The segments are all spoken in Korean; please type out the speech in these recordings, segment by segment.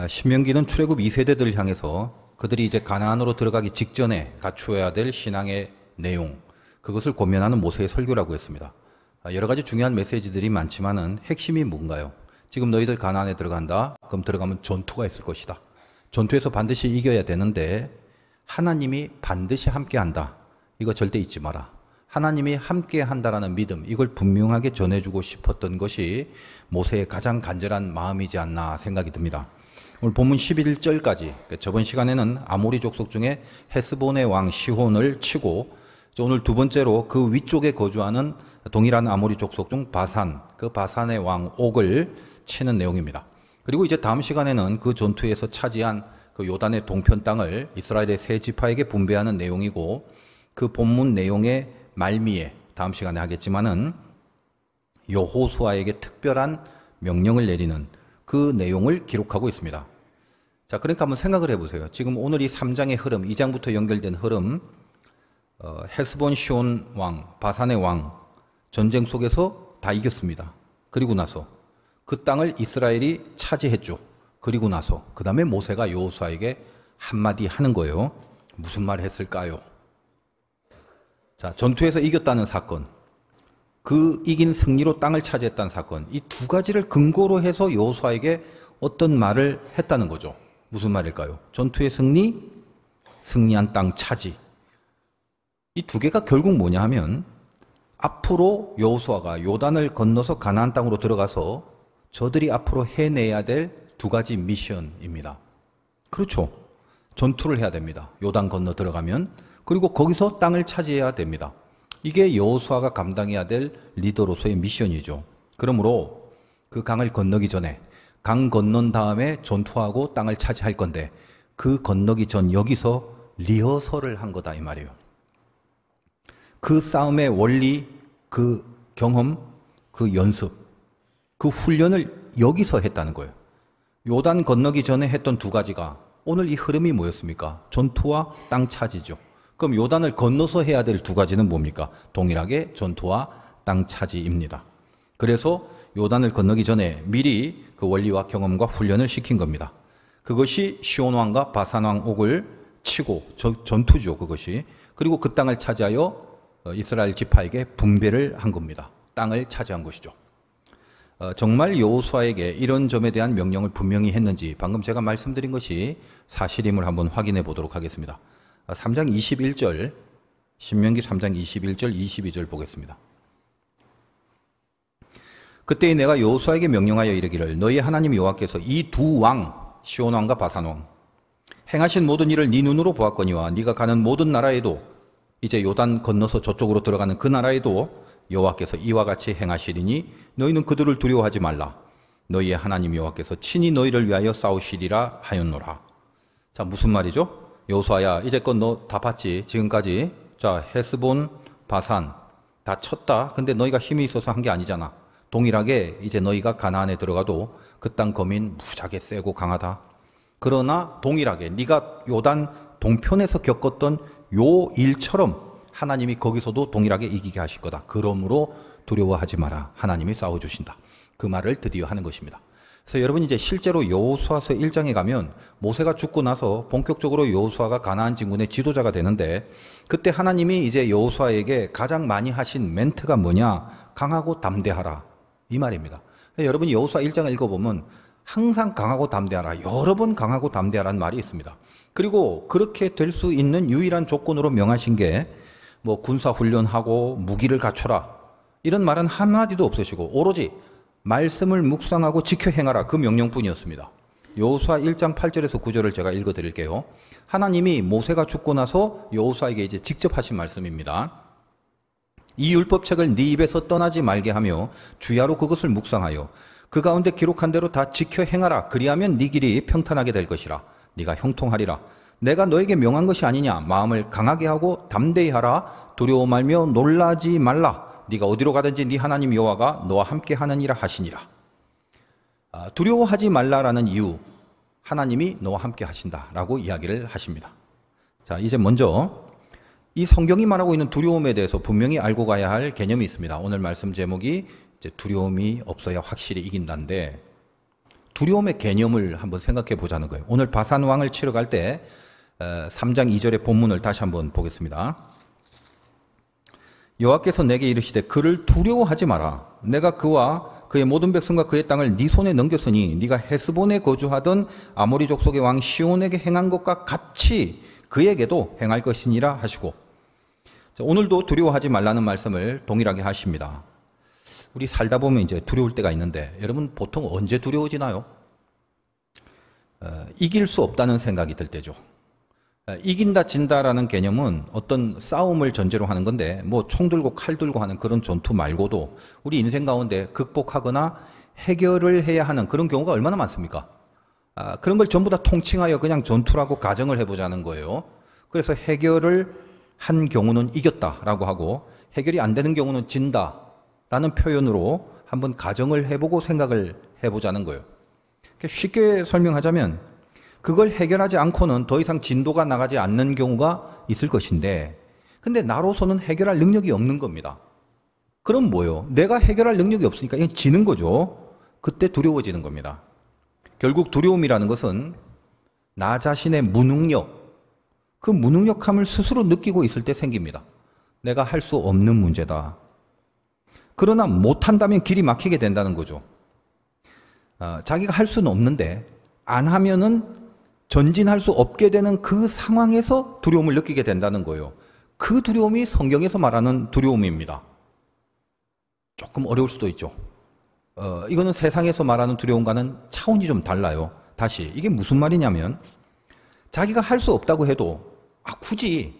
신명기는 출애굽 2세대들을 향해서 그들이 이제 가나안으로 들어가기 직전에 갖추어야 될 신앙의 내용, 그것을 권면하는 모세의 설교라고 했습니다. 여러 가지 중요한 메시지들이 많지만은 핵심이 뭔가요? 지금 너희들 가나안에 들어간다. 그럼 들어가면 전투가 있을 것이다. 전투에서 반드시 이겨야 되는데 하나님이 반드시 함께한다. 이거 절대 잊지 마라. 하나님이 함께한다라는 믿음, 이걸 분명하게 전해주고 싶었던 것이 모세의 가장 간절한 마음이지 않나 생각이 듭니다. 오늘 본문 11절까지, 저번 시간에는 아모리 족속 중에 헤스본의 왕 시혼을 치고, 오늘 두 번째로 그 위쪽에 거주하는 동일한 아모리 족속 중 바산, 그 바산의 왕 옥을 치는 내용입니다. 그리고 이제 다음 시간에는 그 전투에서 차지한 그 요단의 동편 땅을 이스라엘의 세 지파에게 분배하는 내용이고, 그 본문 내용의 말미에 다음 시간에 하겠지만은 여호수아에게 특별한 명령을 내리는 그 내용을 기록하고 있습니다. 자, 그러니까 한번 생각을 해보세요. 지금 오늘 이 3장의 흐름, 2장부터 연결된 흐름, 헤스본 시온 왕, 바산의 왕 전쟁 속에서 다 이겼습니다. 그리고 나서 그 땅을 이스라엘이 차지했죠. 그리고 나서 그 다음에 모세가 여호수아에게 한마디 하는 거예요. 무슨 말 했을까요? 자, 전투에서 이겼다는 사건, 그 이긴 승리로 땅을 차지했다는 사건, 이 두 가지를 근거로 해서 여호수아에게 어떤 말을 했다는 거죠. 무슨 말일까요? 전투의 승리, 승리한 땅 차지. 이 두 개가 결국 뭐냐 하면 앞으로 여호수아가 요단을 건너서 가나안 땅으로 들어가서 저들이 앞으로 해내야 될 두 가지 미션입니다. 그렇죠. 전투를 해야 됩니다. 요단 건너 들어가면. 그리고 거기서 땅을 차지해야 됩니다. 이게 여호수아가 감당해야 될 리더로서의 미션이죠. 그러므로 그 강을 건너기 전에, 강 건넌 다음에 전투하고 땅을 차지할 건데 그 건너기 전 여기서 리허설을 한 거다 이 말이에요. 그 싸움의 원리, 그 경험, 그 연습, 그 훈련을 여기서 했다는 거예요. 요단 건너기 전에 했던 두 가지가 오늘 이 흐름이 뭐였습니까? 전투와 땅 차지죠. 그럼 요단을 건너서 해야 될 두 가지는 뭡니까? 동일하게 전투와 땅 차지입니다. 그래서 요단을 건너기 전에 미리 그 원리와 경험과 훈련을 시킨 겁니다. 그것이 시온 왕과 바산 왕 옥을 치고 전투죠, 그것이. 그리고 그 땅을 차지하여 이스라엘 지파에게 분배를 한 겁니다. 땅을 차지한 것이죠. 정말 여호수아에게 이런 점에 대한 명령을 분명히 했는지 방금 제가 말씀드린 것이 사실임을 한번 확인해 보도록 하겠습니다. 3장 21절, 신명기 3장 21절, 22절 보겠습니다. 그때 내가 여호수아에게 명령하여 이르기를 너희 하나님 여호와께서 이 두 왕, 시온 왕과 바산 왕 행하신 모든 일을 네 눈으로 보았거니와 네가 가는 모든 나라에도 이제 요단 건너서 저쪽으로 들어가는 그 나라에도 여호와께서 이와 같이 행하시리니 너희는 그들을 두려워하지 말라. 너희의 하나님 여호와께서 친히 너희를 위하여 싸우시리라 하였노라. 자, 무슨 말이죠? 여호수아야, 이제껏 너 다 봤지? 지금까지. 자, 헤스본, 바산 다 쳤다. 근데 너희가 힘이 있어서 한 게 아니잖아. 동일하게 이제 너희가 가나안에 들어가도 그 땅 거민 무지하게 세고 강하다. 그러나 동일하게 네가 요단 동편에서 겪었던 요 일처럼 하나님이 거기서도 동일하게 이기게 하실 거다. 그러므로 두려워하지 마라. 하나님이 싸워주신다. 그 말을 드디어 하는 것입니다. 그래서 여러분 이제 실제로 여호수아서 1장에 가면 모세가 죽고 나서 본격적으로 여호수아가 가나안 진군의 지도자가 되는데 그때 하나님이 이제 여호수아에게 가장 많이 하신 멘트가 뭐냐? 강하고 담대하라. 이 말입니다. 여러분이 여호수아 1장을 읽어보면 항상 강하고 담대하라. 여러 번 강하고 담대하라는 말이 있습니다. 그리고 그렇게 될 수 있는 유일한 조건으로 명하신 게 뭐 군사훈련하고 무기를 갖춰라. 이런 말은 한마디도 없으시고 오로지 말씀을 묵상하고 지켜 행하라. 그 명령뿐이었습니다. 여호수아 1장 8절에서 9절을 제가 읽어드릴게요. 하나님이 모세가 죽고 나서 여호수아에게 이제 직접 하신 말씀입니다. 이 율법책을 네 입에서 떠나지 말게 하며 주야로 그것을 묵상하여 그 가운데 기록한 대로 다 지켜 행하라. 그리하면 네 길이 평탄하게 될 것이라. 네가 형통하리라. 내가 너에게 명한 것이 아니냐. 마음을 강하게 하고 담대히 하라. 두려워 말며 놀라지 말라. 네가 어디로 가든지 네 하나님 여호와가 너와 함께 하느니라 하시니라. 두려워하지 말라라는 이유, 하나님이 너와 함께 하신다라고 이야기를 하십니다. 자, 이제 먼저 이 성경이 말하고 있는 두려움에 대해서 분명히 알고 가야 할 개념이 있습니다. 오늘 말씀 제목이 이제 두려움이 없어야 확실히 이긴다인데, 두려움의 개념을 한번 생각해 보자는 거예요. 오늘 바산왕을 치러 갈 때 3장 2절의 본문을 다시 한번 보겠습니다. 여호와께서 내게 이르시되 그를 두려워하지 마라. 내가 그와 그의 모든 백성과 그의 땅을 네 손에 넘겼으니 네가 헤스본에 거주하던 아모리 족속의 왕 시온에게 행한 것과 같이 그에게도 행할 것이니라 하시고, 오늘도 두려워하지 말라는 말씀을 동일하게 하십니다. 우리 살다 보면 이제 두려울 때가 있는데 여러분 보통 언제 두려워지나요? 이길 수 없다는 생각이 들 때죠. 이긴다 진다라는 개념은 어떤 싸움을 전제로 하는 건데 뭐 총 들고 칼 들고 하는 그런 전투 말고도 우리 인생 가운데 극복하거나 해결을 해야 하는 그런 경우가 얼마나 많습니까? 그런 걸 전부 다 통칭하여 그냥 전투라고 가정을 해보자는 거예요. 그래서 해결을 한 경우는 이겼다라고 하고 해결이 안 되는 경우는 진다라는 표현으로 한번 가정을 해보고 생각을 해보자는 거예요. 쉽게 설명하자면 그걸 해결하지 않고는 더 이상 진도가 나가지 않는 경우가 있을 것인데, 근데 나로서는 해결할 능력이 없는 겁니다. 그럼 뭐예요? 내가 해결할 능력이 없으니까 그냥 지는 거죠. 그때 두려워지는 겁니다. 결국 두려움이라는 것은 나 자신의 무능력, 그 무능력함을 스스로 느끼고 있을 때 생깁니다. 내가 할 수 없는 문제다. 그러나 못한다면 길이 막히게 된다는 거죠. 자기가 할 수는 없는데 안 하면은 전진할 수 없게 되는 그 상황에서 두려움을 느끼게 된다는 거예요. 그 두려움이 성경에서 말하는 두려움입니다. 조금 어려울 수도 있죠. 이거는 세상에서 말하는 두려움과는 차원이 좀 달라요. 다시 이게 무슨 말이냐면 자기가 할 수 없다고 해도 굳이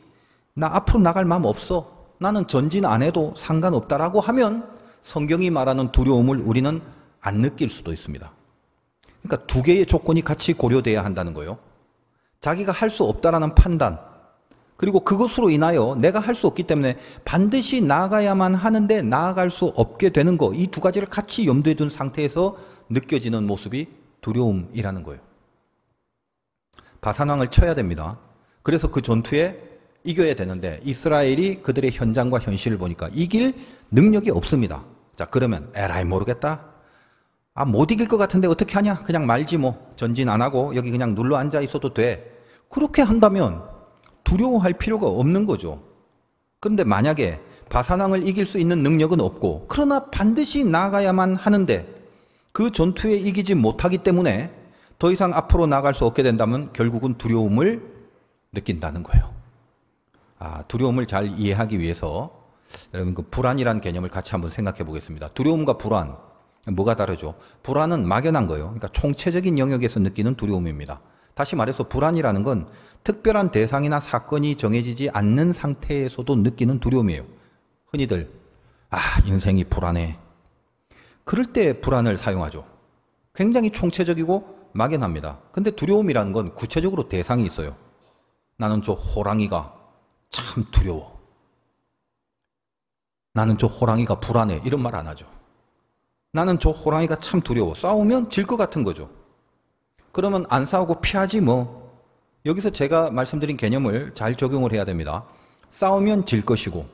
나 앞으로 나갈 마음 없어, 나는 전진 안 해도 상관없다라고 하면 성경이 말하는 두려움을 우리는 안 느낄 수도 있습니다. 그러니까 두 개의 조건이 같이 고려돼야 한다는 거예요. 자기가 할 수 없다라는 판단, 그리고 그것으로 인하여 내가 할 수 없기 때문에 반드시 나아가야만 하는데 나아갈 수 없게 되는 거, 이 두 가지를 같이 염두에 둔 상태에서 느껴지는 모습이 두려움이라는 거예요. 바산왕을 쳐야 됩니다. 그래서 그 전투에 이겨야 되는데 이스라엘이 그들의 현장과 현실을 보니까 이길 능력이 없습니다. 자, 그러면 에라이 모르겠다. 못 이길 것 같은데 어떻게 하냐? 그냥 말지 뭐. 전진 안 하고 여기 그냥 눌러 앉아 있어도 돼. 그렇게 한다면 두려워할 필요가 없는 거죠. 그런데 만약에 바산왕을 이길 수 있는 능력은 없고 그러나 반드시 나아가야만 하는데 그 전투에 이기지 못하기 때문에 더 이상 앞으로 나아갈 수 없게 된다면 결국은 두려움을 느낀다는 거예요. 두려움을 잘 이해하기 위해서 여러분 그 불안이라는 개념을 같이 한번 생각해 보겠습니다. 두려움과 불안, 뭐가 다르죠? 불안은 막연한 거예요. 그러니까 총체적인 영역에서 느끼는 두려움입니다. 다시 말해서 불안이라는 건 특별한 대상이나 사건이 정해지지 않는 상태에서도 느끼는 두려움이에요. 흔히들 인생이 불안해. 그럴 때 불안을 사용하죠. 굉장히 총체적이고 막연합니다. 근데 두려움이라는 건 구체적으로 대상이 있어요. 나는 저 호랑이가 참 두려워. 나는 저 호랑이가 불안해. 이런 말 안 하죠. 나는 저 호랑이가 참 두려워. 싸우면 질 것 같은 거죠. 그러면 안 싸우고 피하지 뭐. 여기서 제가 말씀드린 개념을 잘 적용을 해야 됩니다. 싸우면 질 것이고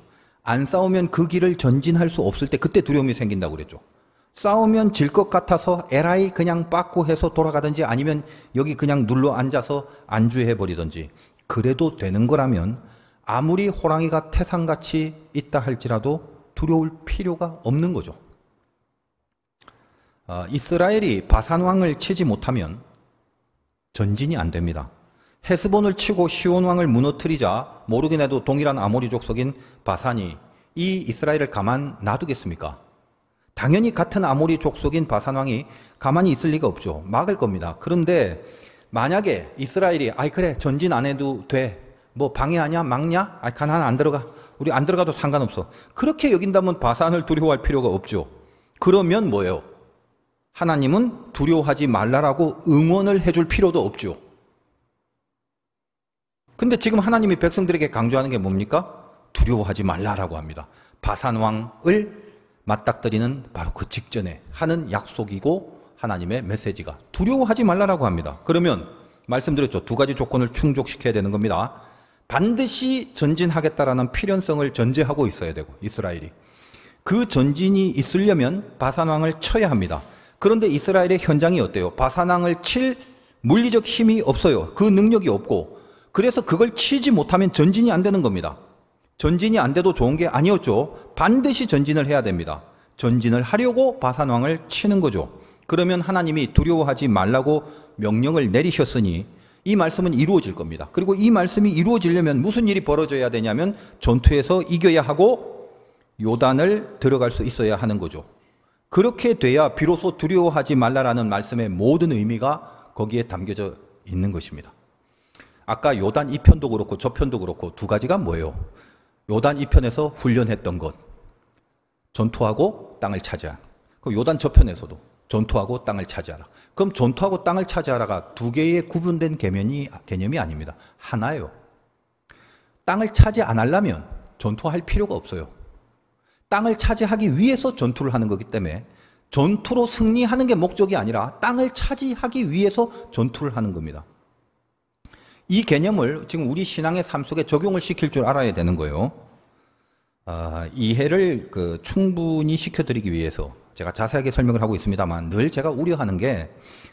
안 싸우면 그 길을 전진할 수 없을 때 그때 두려움이 생긴다고 그랬죠. 싸우면 질 것 같아서 에라이 그냥 빠꾸 해서 돌아가든지 아니면 여기 그냥 눌러 앉아서 안주해버리든지 그래도 되는 거라면 아무리 호랑이가 태산같이 있다 할지라도 두려울 필요가 없는 거죠. 이스라엘이 바산왕을 치지 못하면 전진이 안 됩니다. 헤스본을 치고 시온왕을 무너뜨리자 모르긴 해도 동일한 아모리족 속인 바산이 이 이스라엘을 가만 놔두겠습니까? 당연히 같은 아모리족 속인 바산왕이 가만히 있을 리가 없죠. 막을 겁니다. 그런데 만약에 이스라엘이 그래 전진 안 해도 돼. 뭐 방해하냐 막냐? 가나안 안 들어가. 우리 안 들어가도 상관없어. 그렇게 여긴다면 바산을 두려워할 필요가 없죠. 그러면 뭐예요? 하나님은 두려워하지 말라라고 응원을 해줄 필요도 없죠. 근데 지금 하나님이 백성들에게 강조하는 게 뭡니까? 두려워하지 말라라고 합니다. 바산왕을 맞닥뜨리는 바로 그 직전에 하는 약속이고 하나님의 메시지가 두려워하지 말라라고 합니다. 그러면 말씀드렸죠. 두 가지 조건을 충족시켜야 되는 겁니다. 반드시 전진하겠다라는 필연성을 전제하고 있어야 되고 이스라엘이. 그 전진이 있으려면 바산왕을 쳐야 합니다. 그런데 이스라엘의 현장이 어때요? 바산왕을 칠 물리적 힘이 없어요. 그 능력이 없고, 그래서 그걸 치지 못하면 전진이 안 되는 겁니다. 전진이 안 돼도 좋은 게 아니었죠. 반드시 전진을 해야 됩니다. 전진을 하려고 바산왕을 치는 거죠. 그러면 하나님이 두려워하지 말라고 명령을 내리셨으니 이 말씀은 이루어질 겁니다. 그리고 이 말씀이 이루어지려면 무슨 일이 벌어져야 되냐면 전투에서 이겨야 하고 요단을 들어갈 수 있어야 하는 거죠. 그렇게 돼야 비로소 두려워하지 말라라는 말씀의 모든 의미가 거기에 담겨져 있는 것입니다. 아까 요단 2편도 그렇고 저편도 그렇고 두 가지가 뭐예요? 요단 2편에서 훈련했던 것, 전투하고 땅을 차지하라. 그럼 요단 저편에서도 전투하고 땅을 차지하라. 그럼 전투하고 땅을 차지하라가 두 개의 구분된 개념이 아닙니다. 하나예요. 땅을 차지 안 하려면 전투할 필요가 없어요. 땅을 차지하기 위해서 전투를 하는 거기 때문에 전투로 승리하는 게 목적이 아니라 땅을 차지하기 위해서 전투를 하는 겁니다. 이 개념을 지금 우리 신앙의 삶 속에 적용을 시킬 줄 알아야 되는 거예요. 이해를 충분히 시켜드리기 위해서 제가 자세하게 설명을 하고 있습니다만 늘 제가 우려하는 게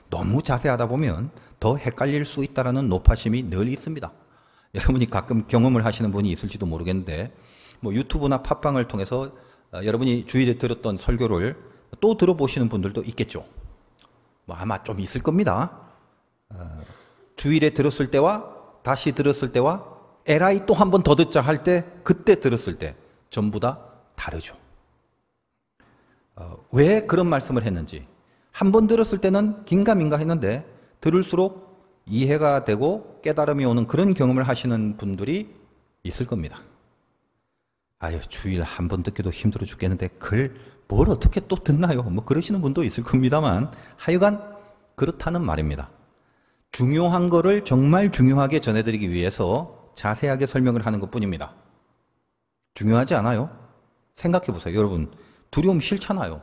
너무 자세하다 보면 더 헷갈릴 수 있다는 노파심이 늘 있습니다. 여러분이 가끔 경험을 하시는 분이 있을지도 모르겠는데 뭐 유튜브나 팟빵을 통해서 여러분이 주일에 들었던 설교를 또 들어보시는 분들도 있겠죠. 뭐 아마 좀 있을 겁니다. 주일에 들었을 때와 다시 들었을 때와 에라이 또 한 번 더 듣자 할 때 그때 들었을 때 전부 다 다르죠. 왜 그런 말씀을 했는지 한 번 들었을 때는 긴가민가 했는데 들을수록 이해가 되고 깨달음이 오는 그런 경험을 하시는 분들이 있을 겁니다. 아유, 주일 한 번 듣기도 힘들어 죽겠는데 글 뭘 어떻게 또 듣나요? 뭐 그러시는 분도 있을 겁니다만 하여간 그렇다는 말입니다. 중요한 거를 정말 중요하게 전해드리기 위해서 자세하게 설명을 하는 것뿐입니다. 중요하지 않아요? 생각해 보세요. 여러분, 두려움 싫잖아요.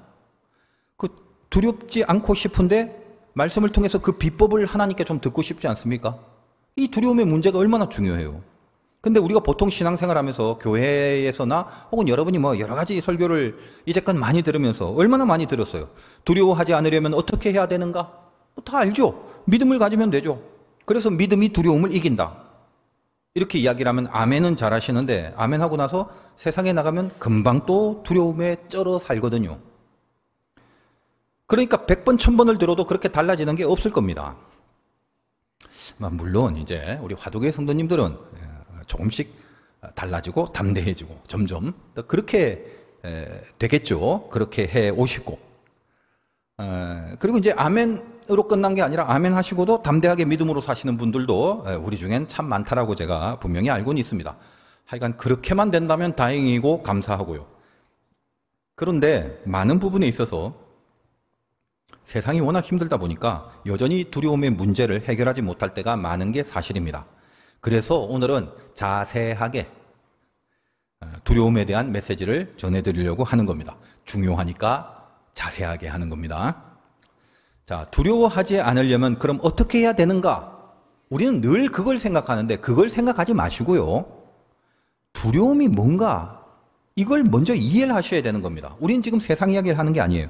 그 두렵지 않고 싶은데 말씀을 통해서 그 비법을 하나님께 좀 듣고 싶지 않습니까? 이 두려움의 문제가 얼마나 중요해요. 근데 우리가 보통 신앙생활하면서 교회에서나 혹은 여러분이 뭐 여러 가지 설교를 이제껏 많이 들으면서 얼마나 많이 들었어요. 두려워하지 않으려면 어떻게 해야 되는가? 다 알죠. 믿음을 가지면 되죠. 그래서 믿음이 두려움을 이긴다. 이렇게 이야기를 하면 아멘은 잘 하시는데 아멘하고 나서 세상에 나가면 금방 또 두려움에 쩔어 살거든요. 그러니까 100번, 1000번을 들어도 그렇게 달라지는 게 없을 겁니다. 물론 이제 우리 화두교회 성도님들은 조금씩 달라지고 담대해지고 점점 그렇게 되겠죠. 그렇게 해 오시고 그리고 이제 아멘으로 끝난 게 아니라 아멘 하시고도 담대하게 믿음으로 사시는 분들도 우리 중엔 참 많다라고 제가 분명히 알고는 있습니다. 하여간 그렇게만 된다면 다행이고 감사하고요. 그런데 많은 부분에 있어서 세상이 워낙 힘들다 보니까 여전히 두려움의 문제를 해결하지 못할 때가 많은 게 사실입니다. 그래서 오늘은 자세하게 두려움에 대한 메시지를 전해드리려고 하는 겁니다. 중요하니까 자세하게 하는 겁니다. 자, 두려워하지 않으려면 그럼 어떻게 해야 되는가? 우리는 늘 그걸 생각하는데 그걸 생각하지 마시고요. 두려움이 뭔가 이걸 먼저 이해를 하셔야 되는 겁니다. 우리는 지금 세상 이야기를 하는 게 아니에요.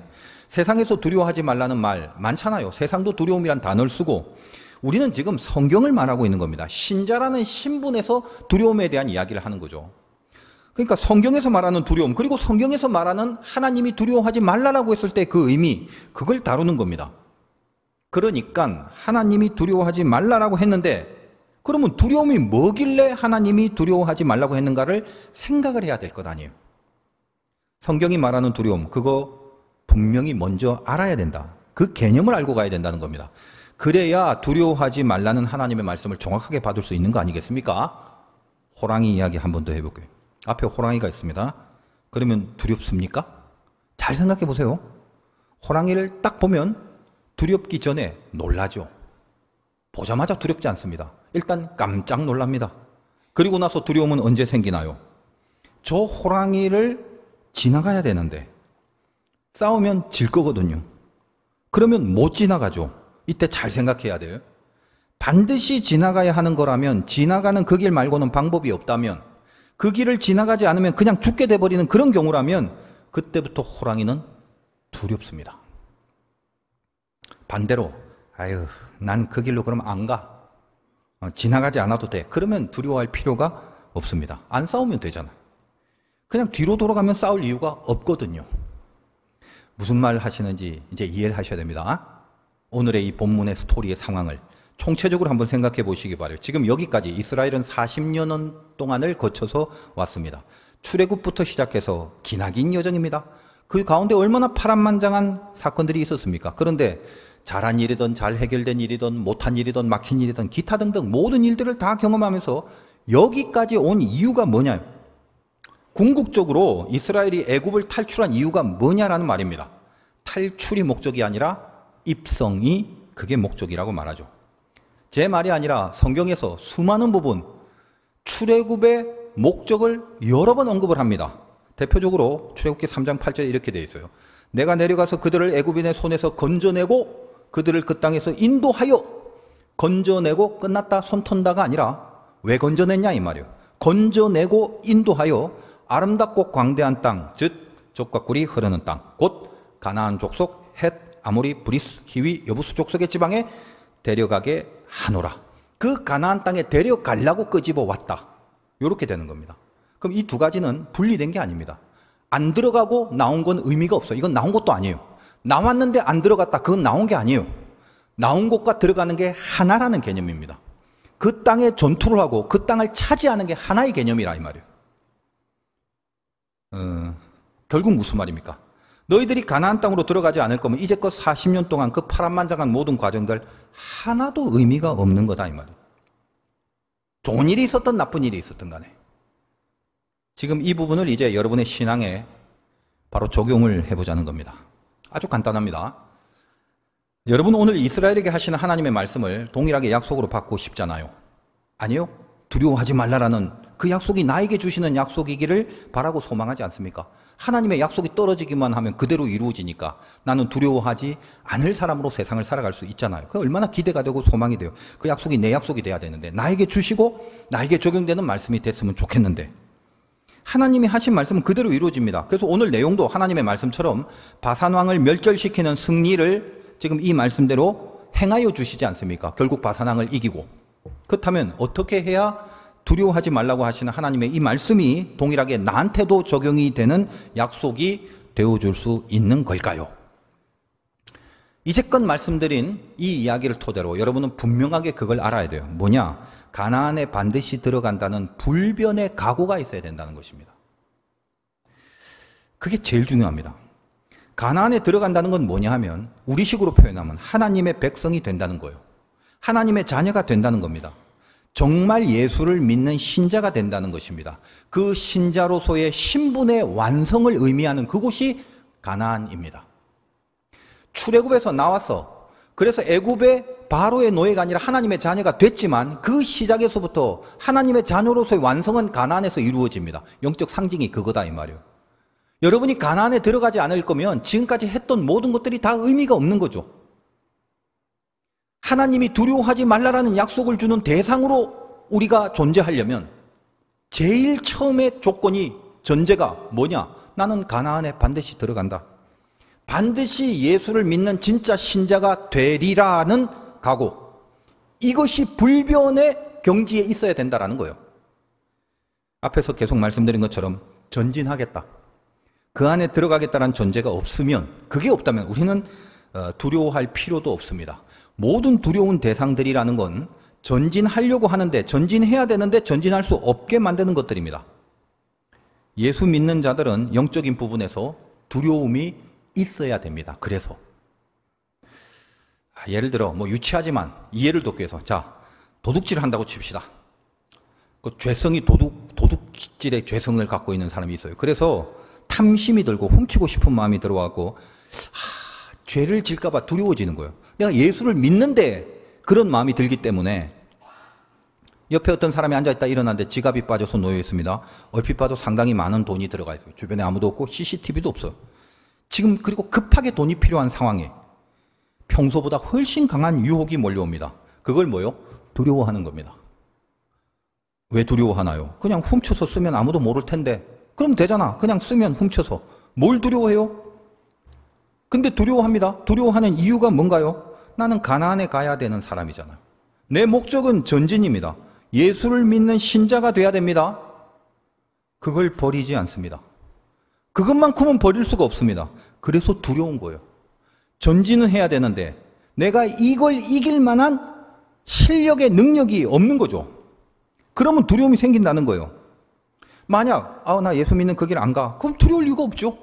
세상에서 두려워하지 말라는 말 많잖아요. 세상도 두려움이란 단어를 쓰고 우리는 지금 성경을 말하고 있는 겁니다. 신자라는 신분에서 두려움에 대한 이야기를 하는 거죠. 그러니까 성경에서 말하는 두려움, 그리고 성경에서 말하는 하나님이 두려워하지 말라라고 했을 때 그 의미, 그걸 다루는 겁니다. 그러니까 하나님이 두려워하지 말라라고 했는데 그러면 두려움이 뭐길래 하나님이 두려워하지 말라고 했는가를 생각을 해야 될 것 아니에요. 성경이 말하는 두려움, 그거 분명히 먼저 알아야 된다. 그 개념을 알고 가야 된다는 겁니다. 그래야 두려워하지 말라는 하나님의 말씀을 정확하게 받을 수 있는 거 아니겠습니까? 호랑이 이야기 한 번 더 해볼게요. 앞에 호랑이가 있습니다. 그러면 두렵습니까? 잘 생각해 보세요. 호랑이를 딱 보면 두렵기 전에 놀라죠. 보자마자 두렵지 않습니다. 일단 깜짝 놀랍니다. 그리고 나서 두려움은 언제 생기나요? 저 호랑이를 지나가야 되는데 싸우면 질 거거든요. 그러면 못 지나가죠. 이때 잘 생각해야 돼요. 반드시 지나가야 하는 거라면 지나가는 그 길 말고는 방법이 없다면 그 길을 지나가지 않으면 그냥 죽게 돼버리는 그런 경우라면 그때부터 호랑이는 두렵습니다. 반대로 아유 난 그 길로 그럼 안 가. 지나가지 않아도 돼. 그러면 두려워할 필요가 없습니다. 안 싸우면 되잖아. 그냥 뒤로 돌아가면 싸울 이유가 없거든요. 무슨 말 하시는지 이제 이해를 하셔야 됩니다. 오늘의 이 본문의 스토리의 상황을 총체적으로 한번 생각해 보시기 바라요. 지금 여기까지 이스라엘은 40년 동안을 거쳐서 왔습니다. 출애굽부터 시작해서 기나긴 여정입니다. 그 가운데 얼마나 파란만장한 사건들이 있었습니까? 그런데 잘한 일이든 잘 해결된 일이든 못한 일이든 막힌 일이든 기타 등등 모든 일들을 다 경험하면서 여기까지 온 이유가 뭐냐요? 궁극적으로 이스라엘이 애굽을 탈출한 이유가 뭐냐라는 말입니다. 탈출이 목적이 아니라 입성이 그게 목적이라고 말하죠. 제 말이 아니라 성경에서 수많은 부분 출애굽의 목적을 여러 번 언급을 합니다. 대표적으로 출애굽기 3장 8절에 이렇게 되어 있어요. 내가 내려가서 그들을 애굽인의 손에서 건져내고 그들을 그 땅에서 인도하여 건져내고 끝났다 손 턴다가 아니라 왜 건져냈냐 이 말이에요. 건져내고 인도하여 아름답고 광대한 땅, 즉 젖과 꿀이 흐르는 땅, 곧 가나안 족속, 헷, 아모리, 브리스, 히위, 여부스 족속의 지방에 데려가게 하노라. 그 가나안 땅에 데려가려고 끄집어 왔다. 이렇게 되는 겁니다. 그럼 이 두 가지는 분리된 게 아닙니다. 안 들어가고 나온 건 의미가 없어요. 이건 나온 것도 아니에요. 나왔는데 안 들어갔다. 그건 나온 게 아니에요. 나온 곳과 들어가는 게 하나라는 개념입니다. 그 땅에 전투를 하고 그 땅을 차지하는 게 하나의 개념이라 이 말이에요. 결국 무슨 말입니까? 너희들이 가나안 땅으로 들어가지 않을 거면 이제껏 40년 동안 그 파란만장한 모든 과정들 하나도 의미가 없는 거다 이 말이에요. 좋은 일이 있었던 나쁜 일이 있었던 간에. 지금 이 부분을 이제 여러분의 신앙에 바로 적용을 해보자는 겁니다. 아주 간단합니다. 여러분 오늘 이스라엘에게 하시는 하나님의 말씀을 동일하게 약속으로 받고 싶잖아요. 아니요? 두려워하지 말라라는 그 약속이 나에게 주시는 약속이기를 바라고 소망하지 않습니까? 하나님의 약속이 떨어지기만 하면 그대로 이루어지니까 나는 두려워하지 않을 사람으로 세상을 살아갈 수 있잖아요. 그 얼마나 기대가 되고 소망이 돼요. 그 약속이 내 약속이 돼야 되는데 나에게 주시고 나에게 적용되는 말씀이 됐으면 좋겠는데 하나님이 하신 말씀은 그대로 이루어집니다. 그래서 오늘 내용도 하나님의 말씀처럼 바산왕을 멸절시키는 승리를 지금 이 말씀대로 행하여 주시지 않습니까? 결국 바산왕을 이기고. 그렇다면 어떻게 해야 두려워하지 말라고 하시는 하나님의 이 말씀이 동일하게 나한테도 적용이 되는 약속이 되어줄 수 있는 걸까요? 이제껏 말씀드린 이 이야기를 토대로 여러분은 분명하게 그걸 알아야 돼요. 뭐냐? 가나안에 반드시 들어간다는 불변의 각오가 있어야 된다는 것입니다. 그게 제일 중요합니다. 가나안에 들어간다는 건 뭐냐 하면 우리식으로 표현하면 하나님의 백성이 된다는 거예요. 하나님의 자녀가 된다는 겁니다. 정말 예수를 믿는 신자가 된다는 것입니다. 그 신자로서의 신분의 완성을 의미하는 그곳이 가나안입니다. 출애굽에서 나와서 그래서 애굽의 바로의 노예가 아니라 하나님의 자녀가 됐지만 그 시작에서부터 하나님의 자녀로서의 완성은 가나안에서 이루어집니다. 영적 상징이 그거다 이 말이에요. 여러분이 가나안에 들어가지 않을 거면 지금까지 했던 모든 것들이 다 의미가 없는 거죠. 하나님이 두려워하지 말라라는 약속을 주는 대상으로 우리가 존재하려면 제일 처음의 조건이 전제가 뭐냐? 나는 가나안에 반드시 들어간다. 반드시 예수를 믿는 진짜 신자가 되리라는 각오. 이것이 불변의 경지에 있어야 된다는 거예요. 앞에서 계속 말씀드린 것처럼 전진하겠다. 그 안에 들어가겠다는 전제가 없으면, 그게 없다면 우리는 두려워할 필요도 없습니다. 모든 두려운 대상들이라는 건 전진하려고 하는데, 전진해야 되는데 전진할 수 없게 만드는 것들입니다. 예수 믿는 자들은 영적인 부분에서 두려움이 있어야 됩니다. 그래서 예를 들어 유치하지만 이해를 돕기 위해서 도둑질을 한다고 칩시다. 그 죄성이 도둑질의 죄성을 갖고 있는 사람이 있어요. 그래서 탐심이 들고 훔치고 싶은 마음이 들어와갖고 죄를 질까봐 두려워지는 거예요. 내가 예수를 믿는데 그런 마음이 들기 때문에 옆에 어떤 사람이 앉아있다 일어났는데 지갑이 빠져서 놓여있습니다. 얼핏 봐도 상당히 많은 돈이 들어가 있어요. 주변에 아무도 없고 CCTV도 없어요. 지금 그리고 급하게 돈이 필요한 상황에 평소보다 훨씬 강한 유혹이 몰려옵니다. 그걸 뭐요? 두려워하는 겁니다. 왜 두려워하나요? 그냥 훔쳐서 쓰면 아무도 모를 텐데 그럼 되잖아. 그냥 쓰면 훔쳐서. 뭘 두려워해요? 근데 두려워합니다. 두려워하는 이유가 뭔가요? 나는 가나안에 가야 되는 사람이잖아요. 내 목적은 전진입니다. 예수를 믿는 신자가 돼야 됩니다. 그걸 버리지 않습니다. 그것만큼은 버릴 수가 없습니다. 그래서 두려운 거예요. 전진은 해야 되는데 내가 이걸 이길 만한 실력의 능력이 없는 거죠. 그러면 두려움이 생긴다는 거예요. 만약 나 예수 믿는 그 길 안 가. 그럼 두려울 이유가 없죠.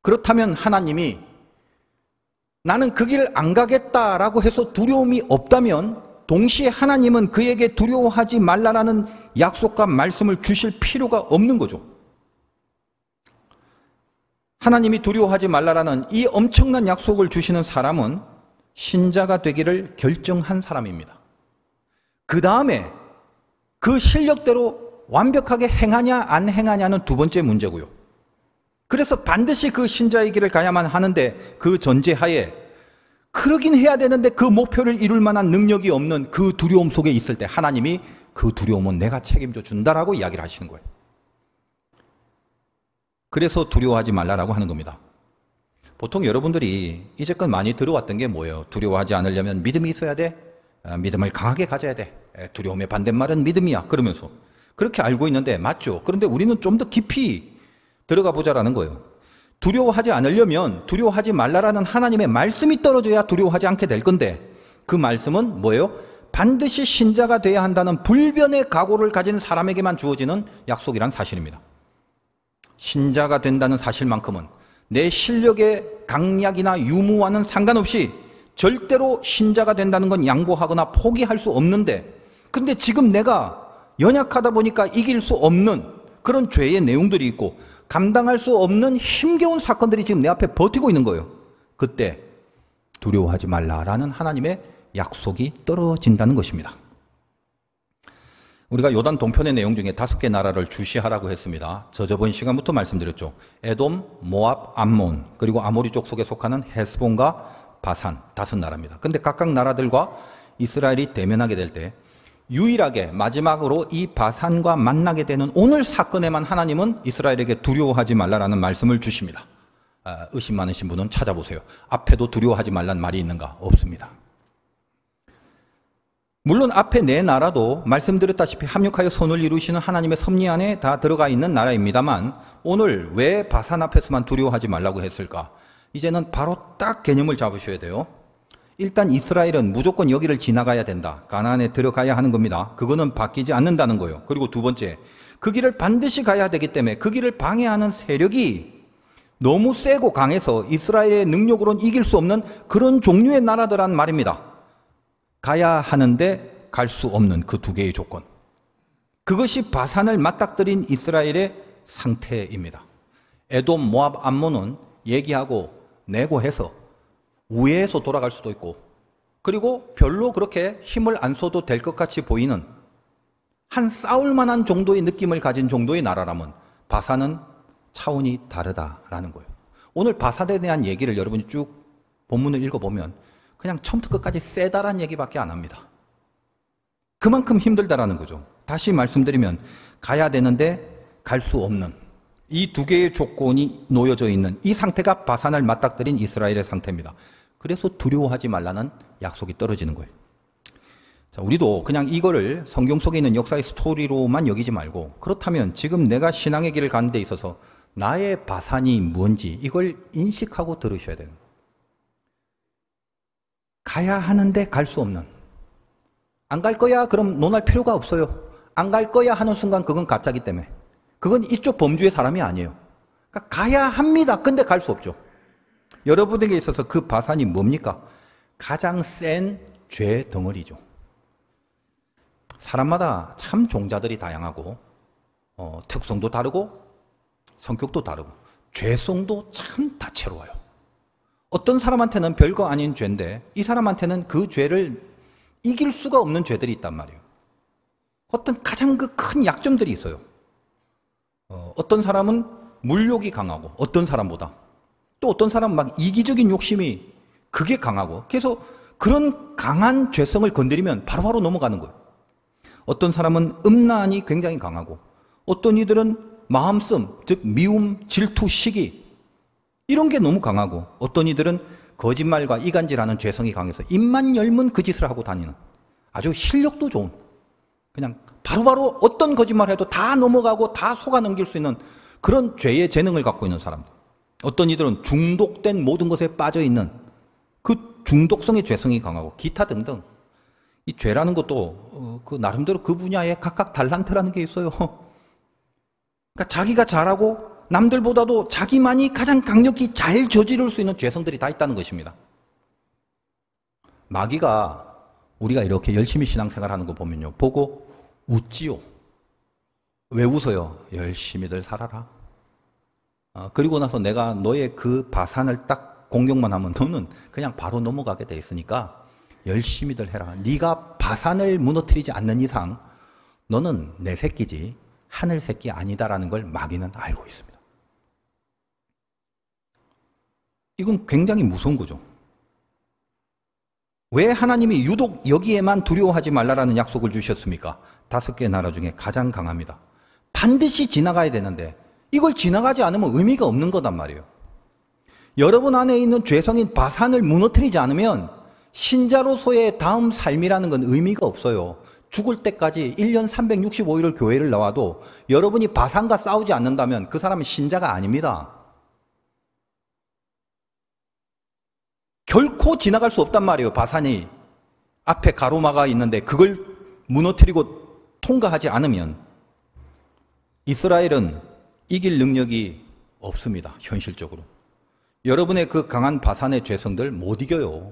그렇다면 하나님이 나는 그 길 안 가겠다라고 해서 두려움이 없다면 동시에 하나님은 그에게 두려워하지 말라라는 약속과 말씀을 주실 필요가 없는 거죠. 하나님이 두려워하지 말라라는 이 엄청난 약속을 주시는 사람은 신자가 되기를 결정한 사람입니다. 그 다음에 그 실력대로 완벽하게 행하냐 안 행하냐는 두 번째 문제고요. 그래서 반드시 그 신자의 길을 가야만 하는데 그 전제하에 그러긴 해야 되는데 그 목표를 이룰 만한 능력이 없는 그 두려움 속에 있을 때 하나님이 그 두려움은 내가 책임져 준다라고 이야기를 하시는 거예요. 그래서 두려워하지 말라라고 하는 겁니다. 보통 여러분들이 이제껏 많이 들어왔던 게 뭐예요? 두려워하지 않으려면 믿음이 있어야 돼. 믿음을 강하게 가져야 돼. 두려움의 반대말은 믿음이야. 그러면서 그렇게 알고 있는데 맞죠? 그런데 우리는 좀 더 깊이 들어가 보자라는 거예요. 두려워하지 않으려면 두려워하지 말라라는 하나님의 말씀이 떨어져야 두려워하지 않게 될 건데 그 말씀은 뭐예요? 반드시 신자가 돼야 한다는 불변의 각오를 가진 사람에게만 주어지는 약속이란 사실입니다. 신자가 된다는 사실만큼은 내 실력의 강약이나 유무와는 상관없이 절대로 신자가 된다는 건 양보하거나 포기할 수 없는데 근데 지금 내가 연약하다 보니까 이길 수 없는 그런 죄의 내용들이 있고 감당할 수 없는 힘겨운 사건들이 지금 내 앞에 버티고 있는 거예요. 그때 두려워하지 말라라는 하나님의 약속이 떨어진다는 것입니다. 우리가 요단 동편의 내용 중에 5개 나라를 주시하라고 했습니다. 저번 시간부터 말씀드렸죠. 에돔, 모압, 암몬, 그리고 아모리족 속에 속하는 헤스본과 바산 5나라입니다. 근데 각각 나라들과 이스라엘이 대면하게 될 때 유일하게 마지막으로 이 바산과 만나게 되는 오늘 사건에만 하나님은 이스라엘에게 두려워하지 말라라는 말씀을 주십니다. 의심 많으신 분은 찾아보세요. 앞에도 두려워하지 말라는 말이 있는가? 없습니다. 물론 앞에 4나라도 말씀드렸다시피 합력하여 선을 이루시는 하나님의 섭리 안에 다 들어가 있는 나라입니다만 오늘 왜 바산 앞에서만 두려워하지 말라고 했을까? 이제는 바로 딱 개념을 잡으셔야 돼요. 일단 이스라엘은 무조건 여기를 지나가야 된다. 가나안에 들어가야 하는 겁니다. 그거는 바뀌지 않는다는 거예요. 그리고 두 번째, 그 길을 반드시 가야 되기 때문에 그 길을 방해하는 세력이 너무 세고 강해서 이스라엘의 능력으로는 이길 수 없는 그런 종류의 나라들란 말입니다. 가야 하는데 갈 수 없는 그 2개의 조건. 그것이 바산을 맞닥뜨린 이스라엘의 상태입니다. 에돔, 모압, 암몬은 얘기하고 내고 해서 우회해서 돌아갈 수도 있고 그리고 별로 그렇게 힘을 안 써도 될 것 같이 보이는 한 싸울 만한 정도의 느낌을 가진 정도의 나라라면 바산은 차원이 다르다라는 거예요. 오늘 바산에 대한 얘기를 여러분이 쭉 본문을 읽어보면 그냥 처음부터 끝까지 세다란 얘기밖에 안 합니다. 그만큼 힘들다라는 거죠. 다시 말씀드리면 가야 되는데 갈 수 없는 이 2개의 조건이 놓여져 있는 이 상태가 바산을 맞닥뜨린 이스라엘의 상태입니다. 그래서 두려워하지 말라는 약속이 떨어지는 거예요. 자, 우리도 그냥 이거를 성경 속에 있는 역사의 스토리로만 여기지 말고 그렇다면 지금 내가 신앙의 길을 가는 데 있어서 나의 바산이 뭔지 이걸 인식하고 들으셔야 돼요. 가야 하는데 갈 수 없는. 안 갈 거야? 그럼 논할 필요가 없어요. 안 갈 거야 하는 순간 그건 가짜기 때문에. 그건 이쪽 범주의 사람이 아니에요. 그러니까 가야 합니다. 근데 갈 수 없죠. 여러분에게 있어서 그 바산이 뭡니까? 가장 센 죄 덩어리죠. 사람마다 참 종자들이 다양하고 특성도 다르고 성격도 다르고 죄성도 참 다채로워요. 어떤 사람한테는 별거 아닌 죄인데 이 사람한테는 그 죄를 이길 수가 없는 죄들이 있단 말이에요. 어떤 가장 그 큰 약점들이 있어요. 어떤 사람은 물욕이 강하고 어떤 사람보다 또 어떤 사람은 막 이기적인 욕심이 그게 강하고 그래서 그런 강한 죄성을 건드리면 바로바로 넘어가는 거예요. 어떤 사람은 음란이 굉장히 강하고 어떤 이들은 마음씀, 즉 미움, 질투, 시기 이런 게 너무 강하고 어떤 이들은 거짓말과 이간질하는 죄성이 강해서 입만 열면 그 짓을 하고 다니는 아주 실력도 좋은 그냥 바로바로 어떤 거짓말을 해도 다 넘어가고 다 속아 넘길 수 있는 그런 죄의 재능을 갖고 있는 사람들. 어떤 이들은 중독된 모든 것에 빠져 있는 그 중독성의 죄성이 강하고 기타 등등. 이 죄라는 것도 그 나름대로 그 분야에 각각 달란트라는 게 있어요. 그러니까 자기가 잘하고 남들보다도 자기만이 가장 강력히 잘 저지를 수 있는 죄성들이 다 있다는 것입니다. 마귀가 우리가 이렇게 열심히 신앙생활하는 거 보면요, 보고 웃지요. 왜 웃어요? 열심히들 살아라. 그리고 나서 내가 너의 그 바산을 딱 공격만 하면 너는 그냥 바로 넘어가게 돼 있으니까 열심히들 해라. 네가 바산을 무너뜨리지 않는 이상 너는 내 새끼지 하늘 새끼 아니다라는 걸 마귀는 알고 있습니다. 이건 굉장히 무서운 거죠. 왜 하나님이 유독 여기에만 두려워하지 말라라는 약속을 주셨습니까? 5개의 나라 중에 가장 강합니다. 반드시 지나가야 되는데 이걸 지나가지 않으면 의미가 없는 거단 말이에요. 여러분 안에 있는 죄성인 바산을 무너뜨리지 않으면 신자로서의 다음 삶이라는 건 의미가 없어요. 죽을 때까지 1년 365일을 교회를 나와도 여러분이 바산과 싸우지 않는다면 그 사람은 신자가 아닙니다. 결코 지나갈 수 없단 말이에요. 바산이 앞에 가로막아 있는데 그걸 무너뜨리고 통과하지 않으면 이스라엘은 이길 능력이 없습니다. 현실적으로. 여러분의 그 강한 바산의 죄성들 못 이겨요.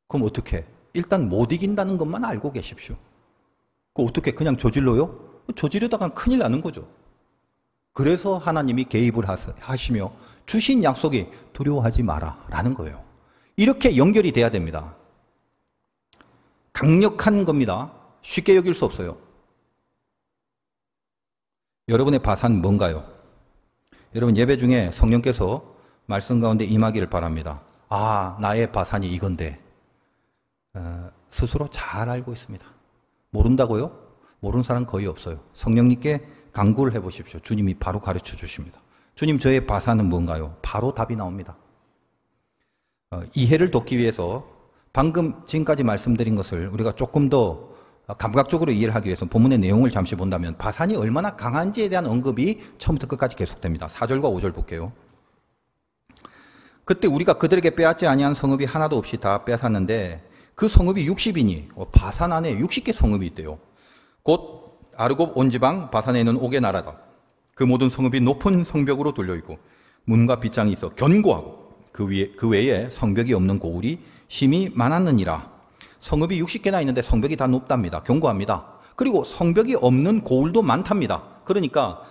그럼 어떻게? 일단 못 이긴다는 것만 알고 계십시오. 그 어떻게 그냥 저질러요? 저지르다가 큰일 나는 거죠. 그래서 하나님이 개입을 하시며 주신 약속이 두려워하지 마라 라는 거예요. 이렇게 연결이 돼야 됩니다. 강력한 겁니다. 쉽게 여길 수 없어요. 여러분의 바산 뭔가요? 여러분 예배 중에 성령께서 말씀 가운데 임하기를 바랍니다. 아, 나의 바산이 이건데 스스로 잘 알고 있습니다. 모른다고요? 모르는 사람 거의 없어요. 성령님께 간구를 해보십시오. 주님이 바로 가르쳐 주십니다. 주님, 저의 바산은 뭔가요? 바로 답이 나옵니다. 이해를 돕기 위해서 방금 지금까지 말씀드린 것을 우리가 조금 더 감각적으로 이해를 하기 위해서 본문의 내용을 잠시 본다면 바산이 얼마나 강한지에 대한 언급이 처음부터 끝까지 계속됩니다. 4절과 5절 볼게요. 그때 우리가 그들에게 빼앗지 아니한 성읍이 하나도 없이 다 빼앗았는데 그 성읍이 60이니 바산 안에 60개 성읍이 있대요. 곧 아르곱 온 지방 바산에 있는 옥의 나라다. 그 모든 성읍이 높은 성벽으로 둘려있고 문과 빗장이 있어 견고하고 그 외에 성벽이 없는 고을이 심히 많았느니라. 성읍이 60개나 있는데 성벽이 다 높답니다. 견고합니다. 그리고 성벽이 없는 고을도 많답니다. 그러니까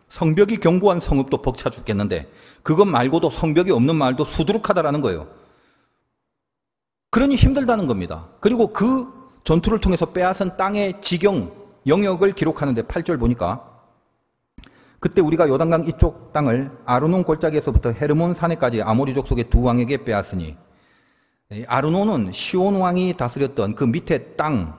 성벽이 견고한 성읍도 벅차 죽겠는데 그것 말고도 성벽이 없는 마을도 수두룩하다라는 거예요. 그러니 힘들다는 겁니다. 그리고 그 전투를 통해서 빼앗은 땅의 지경, 영역을 기록하는데 8절 보니까 그때 우리가 요단강 이쪽 땅을 아르논 골짜기에서부터 헤르몬 산에까지 아모리 족속의 두 왕에게 빼앗으니 아르논은 시온 왕이 다스렸던 그 밑에 땅,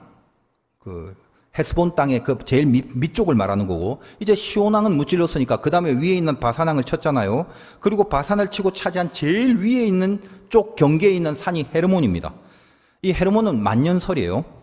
그 헤스본 땅의 그 제일 밑쪽을 말하는 거고 이제 시온 왕은 무찔렀으니까 그 다음에 위에 있는 바산 왕을 쳤잖아요. 그리고 바산을 치고 차지한 제일 위에 있는 쪽 경계에 있는 산이 헤르몬입니다. 이 헤르몬은 만년설이에요.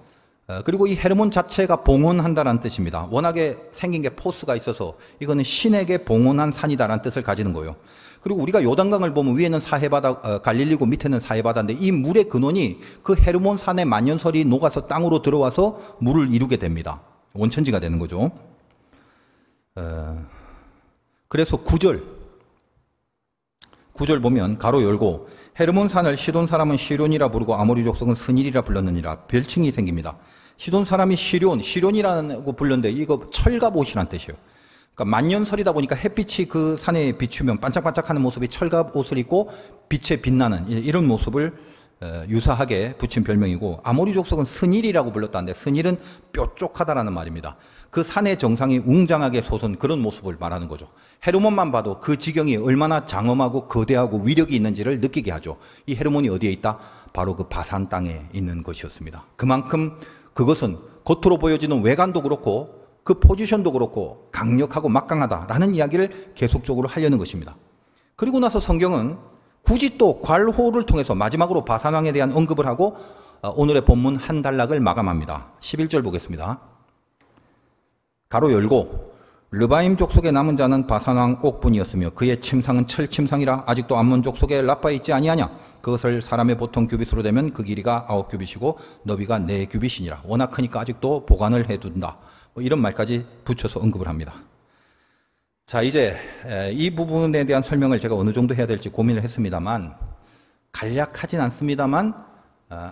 그리고 이 헤르몬 자체가 봉헌한다라는 뜻입니다. 워낙에 생긴 게 포스가 있어서 이거는 신에게 봉헌한 산이다라는 뜻을 가지는 거예요. 그리고 우리가 요단강을 보면 위에는 사해바다, 갈릴리고 밑에는 사해바다인데 이 물의 근원이 그 헤르몬 산의 만년설이 녹아서 땅으로 들어와서 물을 이루게 됩니다. 원천지가 되는 거죠. 그래서 9절 보면 가로 열고 헤르몬 산을 시돈 사람은 시론이라 부르고 아모리 족속은 스닐이라 불렀느니라. 별칭이 생깁니다. 시돈 사람이 시론이라고 불렀는데 이거 철갑옷이란 뜻이에요. 그러니까 만년설이다 보니까 햇빛이 그 산에 비추면 반짝반짝하는 모습이 철갑옷을 입고 빛에 빛나는 이런 모습을 유사하게 붙인 별명이고 아모리 족속은 스닐이라고 불렀다는데 스닐은 뾰족하다라는 말입니다. 그 산의 정상이 웅장하게 솟은 그런 모습을 말하는 거죠. 헤르몬만 봐도 그 지경이 얼마나 장엄하고 거대하고 위력이 있는지를 느끼게 하죠. 이 헤르몬이 어디에 있다? 바로 그 바산 땅에 있는 것이었습니다. 그만큼 그것은 겉으로 보여지는 외관도 그렇고 그 포지션도 그렇고 강력하고 막강하다라는 이야기를 계속적으로 하려는 것입니다. 그리고 나서 성경은 굳이 또 괄호를 통해서 마지막으로 바산왕에 대한 언급을 하고 오늘의 본문 한 단락을 마감합니다. 11절 보겠습니다. 가로 열고 르바임 족속에 남은 자는 바산왕 옥분이었으며 그의 침상은 철침상이라 아직도 암몬 족속에 라빠에 있지 아니하냐. 그것을 사람의 보통 규빗으로 되면 그 길이가 9규빗이고 너비가 4규빗이니라. 워낙 크니까 아직도 보관을 해둔다. 뭐 이런 말까지 붙여서 언급을 합니다. 자, 이제 이 부분에 대한 설명을 제가 어느 정도 해야 될지 고민을 했습니다만, 간략하진 않습니다만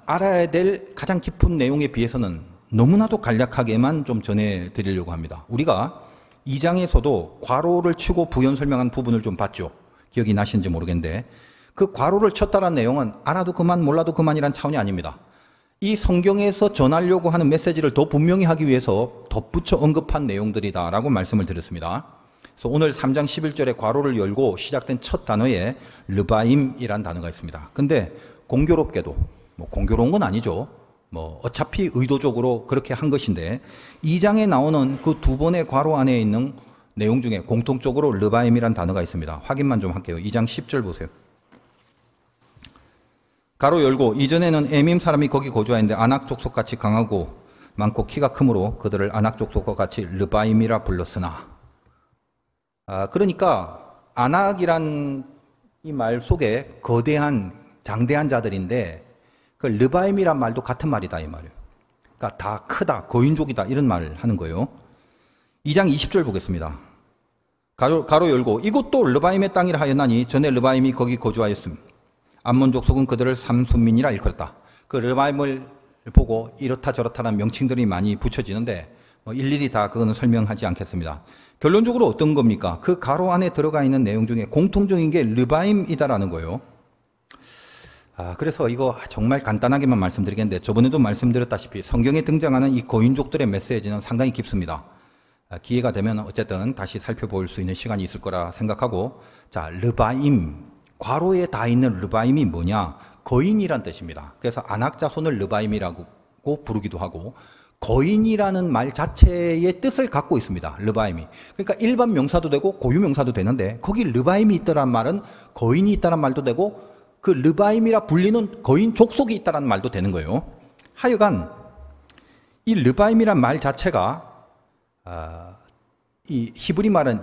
알아야 될 가장 깊은 내용에 비해서는 너무나도 간략하게만 좀 전해드리려고 합니다. 우리가 2장에서도 괄호를 치고 부연 설명한 부분을 좀 봤죠. 기억이 나시는지 모르겠는데 그 괄호를 쳤다는 내용은 알아도 그만 몰라도 그만이란 차원이 아닙니다. 이 성경에서 전하려고 하는 메시지를 더 분명히 하기 위해서 덧붙여 언급한 내용들이다라고 말씀을 드렸습니다. 그래서 오늘 3장 11절에 괄호를 열고 시작된 첫 단어에 르바임이란 단어가 있습니다. 근데 공교롭게도, 뭐 공교로운 건 아니죠. 뭐 어차피 의도적으로 그렇게 한 것인데 2장에 나오는 그 두 번의 괄호 안에 있는 내용 중에 공통적으로 르바임이란 단어가 있습니다. 확인만 좀 할게요. 2장 10절 보세요. 가로 열고 이전에는 에밈 사람이 거기 거주하였는데 아낙 족속같이 강하고 많고 키가 크므로 그들을 아낙 족속과 같이 르바임이라 불렀으나. 그러니까 아낙이란 이 말 속에 거대한 장대한 자들인데 그 르바임이란 말도 같은 말이다 이 말이에요. 그러니까 다 크다, 거인족이다 이런 말을 하는 거예요. 2장 20절 보겠습니다. 가로 열고 이곳도 르바임의 땅이라 하였나니 전에 르바임이 거기 거주하였음. 암몬 족속은 그들을 삼순민이라 일컬었다. 그 르바임을 보고 이렇다 저렇다는 명칭들이 많이 붙여지는데 일일이 다 그거는 설명하지 않겠습니다. 결론적으로 어떤 겁니까? 그 가로 안에 들어가 있는 내용 중에 공통적인 게 르바임이다라는 거예요. 그래서 이거 정말 간단하게만 말씀드리겠는데 저번에도 말씀드렸다시피 성경에 등장하는 이 거인족들의 메시지는 상당히 깊습니다. 기회가 되면 어쨌든 다시 살펴볼 수 있는 시간이 있을 거라 생각하고, 자, 르바임, 괄호에 다 있는 르바임이 뭐냐? 거인이란 뜻입니다. 그래서 아낙 자손을 르바임이라고 부르기도 하고 거인이라는 말 자체의 뜻을 갖고 있습니다. 르바임이. 그러니까 일반 명사도 되고 고유 명사도 되는데 거기 르바임이 있다란 말은 거인이 있다란 말도 되고 그 르바임이라 불리는 거인 족속이 있다는 말도 되는 거예요. 하여간 이 르바임이란 말 자체가 이 히브리 말은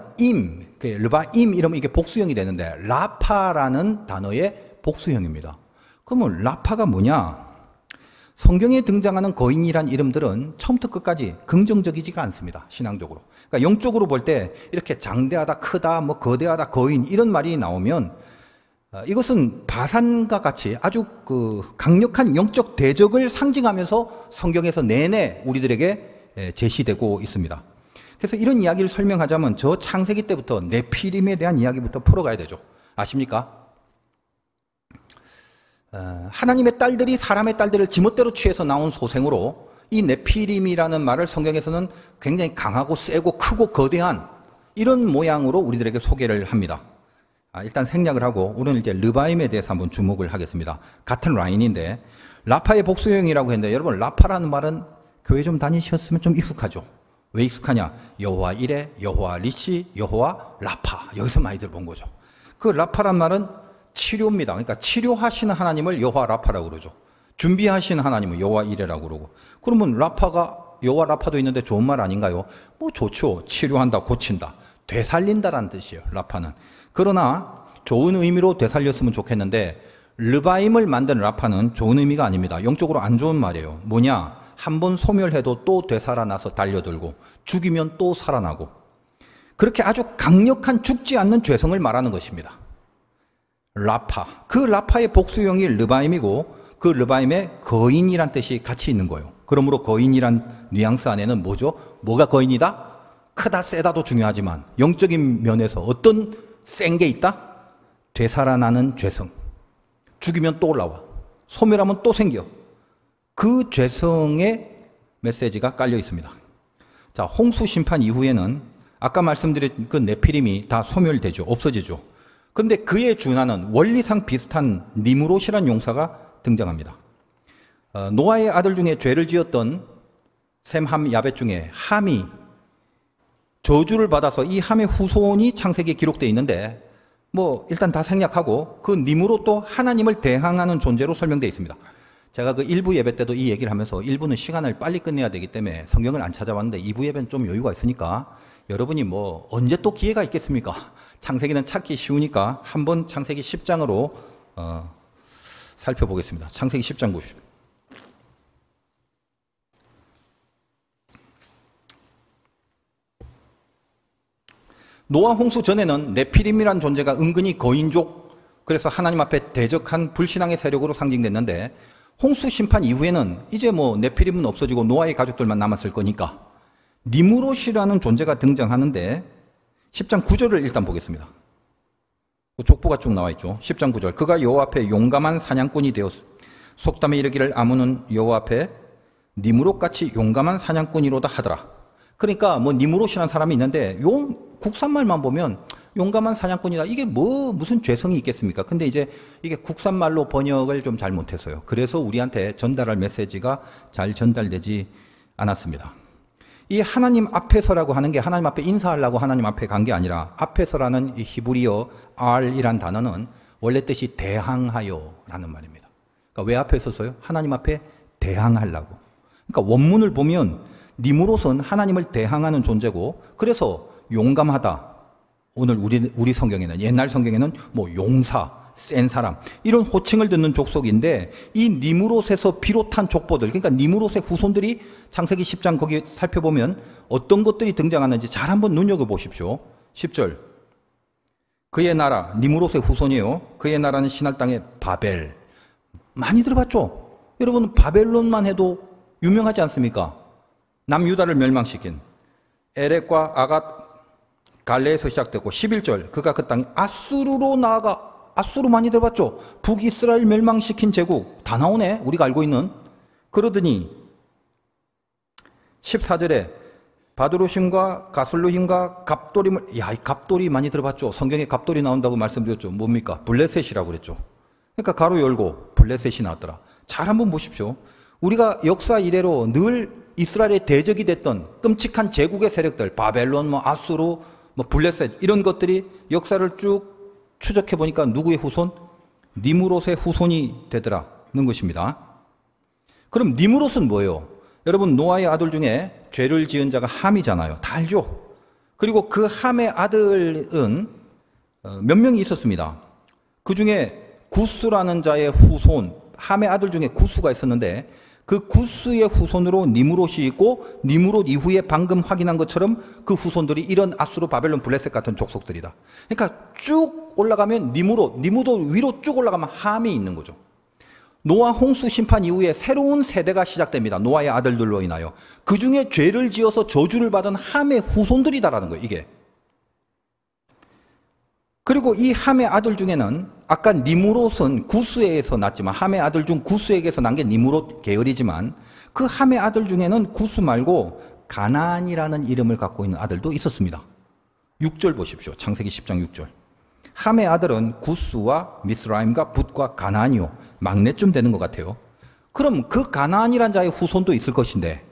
르바임 이러면 이게 복수형이 되는데 라파라는 단어의 복수형입니다. 그러면 라파가 뭐냐? 성경에 등장하는 거인이란 이름들은 처음부터 끝까지 긍정적이지가 않습니다. 신앙적으로. 그러니까 영적으로 볼 때 이렇게 장대하다, 크다, 뭐 거대하다, 거인 이런 말이 나오면 이것은 바산과 같이 아주 강력한 영적 대적을 상징하면서 성경에서 내내 우리들에게 제시되고 있습니다. 그래서 이런 이야기를 설명하자면 저 창세기 때부터 네피림에 대한 이야기부터 풀어가야 되죠. 아십니까? 하나님의 딸들이 사람의 딸들을 지멋대로 취해서 나온 소생으로 이 네피림이라는 말을 성경에서는 굉장히 강하고 세고 크고 거대한 이런 모양으로 우리들에게 소개를 합니다. 일단 생략을 하고 오늘 이제 르바임에 대해서 한번 주목을 하겠습니다. 같은 라인인데 라파의 복수형이라고 했는데 여러분 라파라는 말은 교회 좀 다니셨으면 좀 익숙하죠. 왜 익숙하냐? 여호와 이레, 여호와 리시, 여호와 라파 여기서 많이 들어본 거죠. 그 라파란 말은 치료입니다. 그러니까 치료하시는 하나님을 여호와 라파라고 그러죠. 준비하시는 하나님을 여호와 이레라고 그러고. 그러면 라파가 여호와 라파도 있는데 좋은 말 아닌가요? 뭐 좋죠. 치료한다, 고친다, 되살린다라는 뜻이에요. 라파는. 그러나 좋은 의미로 되살렸으면 좋겠는데 르바임을 만든 라파는 좋은 의미가 아닙니다. 영적으로 안 좋은 말이에요. 뭐냐? 한번 소멸해도 또 되살아나서 달려들고 죽이면 또 살아나고 그렇게 아주 강력한 죽지 않는 죄성을 말하는 것입니다. 라파. 그 라파의 복수형이 르바임이고 그 르바임에 거인이란 뜻이 같이 있는 거예요. 그러므로 거인이란 뉘앙스 안에는 뭐죠? 뭐가 거인이다? 크다 세다도 중요하지만 영적인 면에서 어떤 센 게 있다? 되살아나는 죄성. 죽이면 또 올라와. 소멸하면 또 생겨. 그 죄성의 메시지가 깔려 있습니다. 자, 홍수 심판 이후에는 아까 말씀드린 그 네피림이 다 소멸되죠. 없어지죠. 그런데 그에 준하는 원리상 비슷한 니므롯이라는 용사가 등장합니다. 노아의 아들 중에 죄를 지었던 셈, 함, 야벳 중에 함이 저주를 받아서 이 함의 후손이 창세기에 기록되어 있는데 뭐 일단 다 생략하고 그 님으로 또 하나님을 대항하는 존재로 설명되어 있습니다. 제가 그 1부 예배 때도 이 얘기를 하면서 1부는 시간을 빨리 끝내야 되기 때문에 성경을 안 찾아봤는데 2부 예배는 좀 여유가 있으니까 여러분이 뭐 언제 또 기회가 있겠습니까? 창세기는 찾기 쉬우니까 한번 창세기 10장으로 살펴보겠습니다. 창세기 10장 보십시오. 노아 홍수 전에는 네피림이라는 존재가 은근히 거인족, 그래서 하나님 앞에 대적한 불신앙의 세력으로 상징됐는데 홍수 심판 이후에는 이제 뭐 네피림은 없어지고 노아의 가족들만 남았을 거니까 니무롯이라는 존재가 등장하는데 10장 9절을 일단 보겠습니다. 족보가 쭉 나와 있죠. 10장 9절. 그가 여호와 앞에 용감한 사냥꾼이 되었 속담에 이르기를 아무는 여호와 앞에 니무롯같이 용감한 사냥꾼이로다 하더라. 그러니까 뭐 니무롯이라는 사람이 있는데 국산말만 보면 용감한 사냥꾼이다. 이게 뭐 무슨 죄성이 있겠습니까? 근데 이제 이게 국산말로 번역을 좀 잘못했어요. 그래서 우리한테 전달할 메시지가 잘 전달되지 않았습니다. 이 하나님 앞에서라고 하는 게 하나님 앞에 인사하려고 하나님 앞에 간 게 아니라 앞에서라는 이 히브리어 R이란 단어는 원래 뜻이 대항하여라는 말입니다. 그러니까 왜 앞에 섰어요? 하나님 앞에 대항하려고. 그러니까 원문을 보면 니무롯은 하나님을 대항하는 존재고 그래서 용감하다. 오늘 우리 성경에는 옛날 성경에는 뭐 용사, 센 사람 이런 호칭을 듣는 족속인데 이 니무롯에서 비롯한 족보들 그러니까 니무롯의 후손들이 창세기 10장 거기 살펴보면 어떤 것들이 등장하는지 잘 한번 눈여겨보십시오. 10절 그의 나라 니무롯의 후손이에요. 그의 나라는 신할 땅의 바벨 많이 들어봤죠? 여러분 바벨론만 해도 유명하지 않습니까? 남유다를 멸망시킨 에렉과 아갓 갈레에서 시작됐고 11절 그가 그 땅에 아수르로 나아가 아수르 많이 들어봤죠? 북이스라엘 멸망시킨 제국 다 나오네 우리가 알고 있는. 그러더니 14절에 바드루심과 가슬루힘과 갑돌임을 이 갑돌이 많이 들어봤죠? 성경에 갑돌이 나온다고 말씀드렸죠. 뭡니까? 블레셋이라고 그랬죠. 그러니까 가로 열고 블레셋이 나왔더라. 잘 한번 보십시오. 우리가 역사 이래로 늘 이스라엘의 대적이 됐던 끔찍한 제국의 세력들 바벨론, 뭐 아수르, 뭐 블레셋 이런 것들이 역사를 쭉 추적해 보니까 누구의 후손? 니무롯의 후손이 되더라는 것입니다. 그럼 니무롯은 뭐예요? 여러분 노아의 아들 중에 죄를 지은 자가 함이잖아요. 다 알죠? 그리고 그 함의 아들은 몇 명이 있었습니다. 그 중에 구스라는 자의 후손, 함의 아들 중에 구스가 있었는데 그 구스의 후손으로 니무롯이 있고 니무롯 이후에 방금 확인한 것처럼 그 후손들이 이런 아수르, 바벨론, 블레셋 같은 족속들이다. 그러니까 쭉 올라가면 니무롯 위로 쭉 올라가면 함이 있는 거죠. 노아 홍수 심판 이후에 새로운 세대가 시작됩니다. 노아의 아들들로 인하여. 그 중에 죄를 지어서 저주를 받은 함의 후손들이다라는 거예요. 이게. 그리고 이 함의 아들 중에는 아까 니무롯은 구스에서 났지만 함의 아들 중 구스에게서 난 게 니무롯 계열이지만 그 함의 아들 중에는 구스 말고 가나안이라는 이름을 갖고 있는 아들도 있었습니다. 6절 보십시오. 창세기 10장 6절. 함의 아들은 구스와 미스라임과 붓과 가나안이요. 막내쯤 되는 것 같아요. 그럼 그 가나안이란 자의 후손도 있을 것인데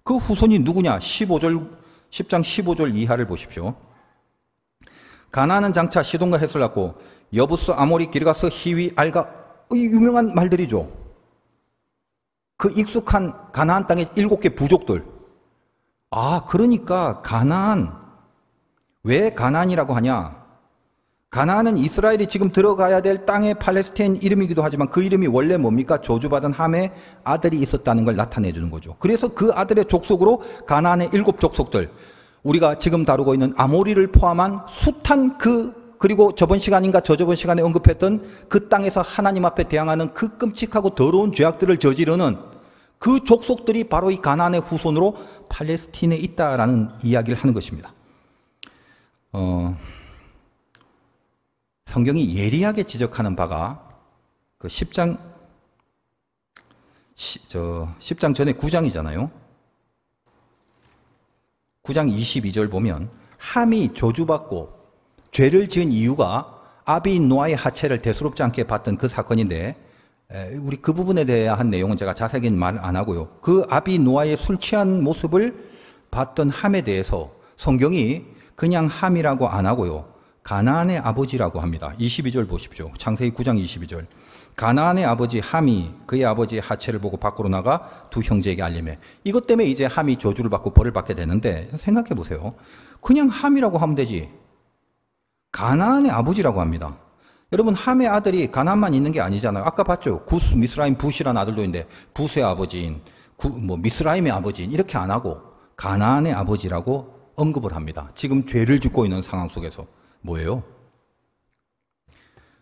그 후손이 누구냐? 10장 15절 이하를 보십시오. 가나안은 장차 시돈과 헷을 낳고 여부스, 아모리, 기르가스, 히위, 알가 이 유명한 말들이죠. 그 익숙한 가나안 땅의 7개 부족들. 아 그러니까 가나안 왜 가나안이라고 하냐? 가나안은 이스라엘이 지금 들어가야 될 땅의 팔레스타인 이름이기도 하지만 그 이름이 원래 뭡니까? 저주받은 함의 아들이 있었다는 걸 나타내 주는 거죠. 그래서 그 아들의 족속으로 가나안의 7족속들 우리가 지금 다루고 있는 아모리를 포함한 숱한 그리고 저번 시간인가 저저번 시간에 언급했던 그 땅에서 하나님 앞에 대항하는 그 끔찍하고 더러운 죄악들을 저지르는 그 족속들이 바로 이 가나안의 후손으로 팔레스틴에 있다라는 이야기를 하는 것입니다. 성경이 예리하게 지적하는 바가 그 10장 전에 9장이잖아요. 9장 22절 보면 함이 저주받고 죄를 지은 이유가 아비인 노아의 하체를 대수롭지 않게 봤던 그 사건인데 우리 그 부분에 대한 내용은 제가 자세하게는 말 안 하고요. 그 아비 노아의 술 취한 모습을 봤던 함에 대해서 성경이 그냥 함이라고 안 하고요. 가나안의 아버지라고 합니다. 22절 보십시오. 창세기 9장 22절. 가나안의 아버지 함이 그의 아버지의 하체를 보고 밖으로 나가 두 형제에게 알림해. 이것 때문에 이제 함이 저주를 받고 벌을 받게 되는데 생각해 보세요. 그냥 함이라고 하면 되지. 가나안의 아버지라고 합니다. 여러분, 함의 아들이 가나안만 있는 게 아니잖아요. 아까 봤죠. 구스, 미스라임, 붓이라는 아들도 있는데 붓의 아버지인, 미스라임의 아버지인 이렇게 안 하고 가나안의 아버지라고 언급을 합니다. 지금 죄를 짓고 있는 상황 속에서. 뭐예요?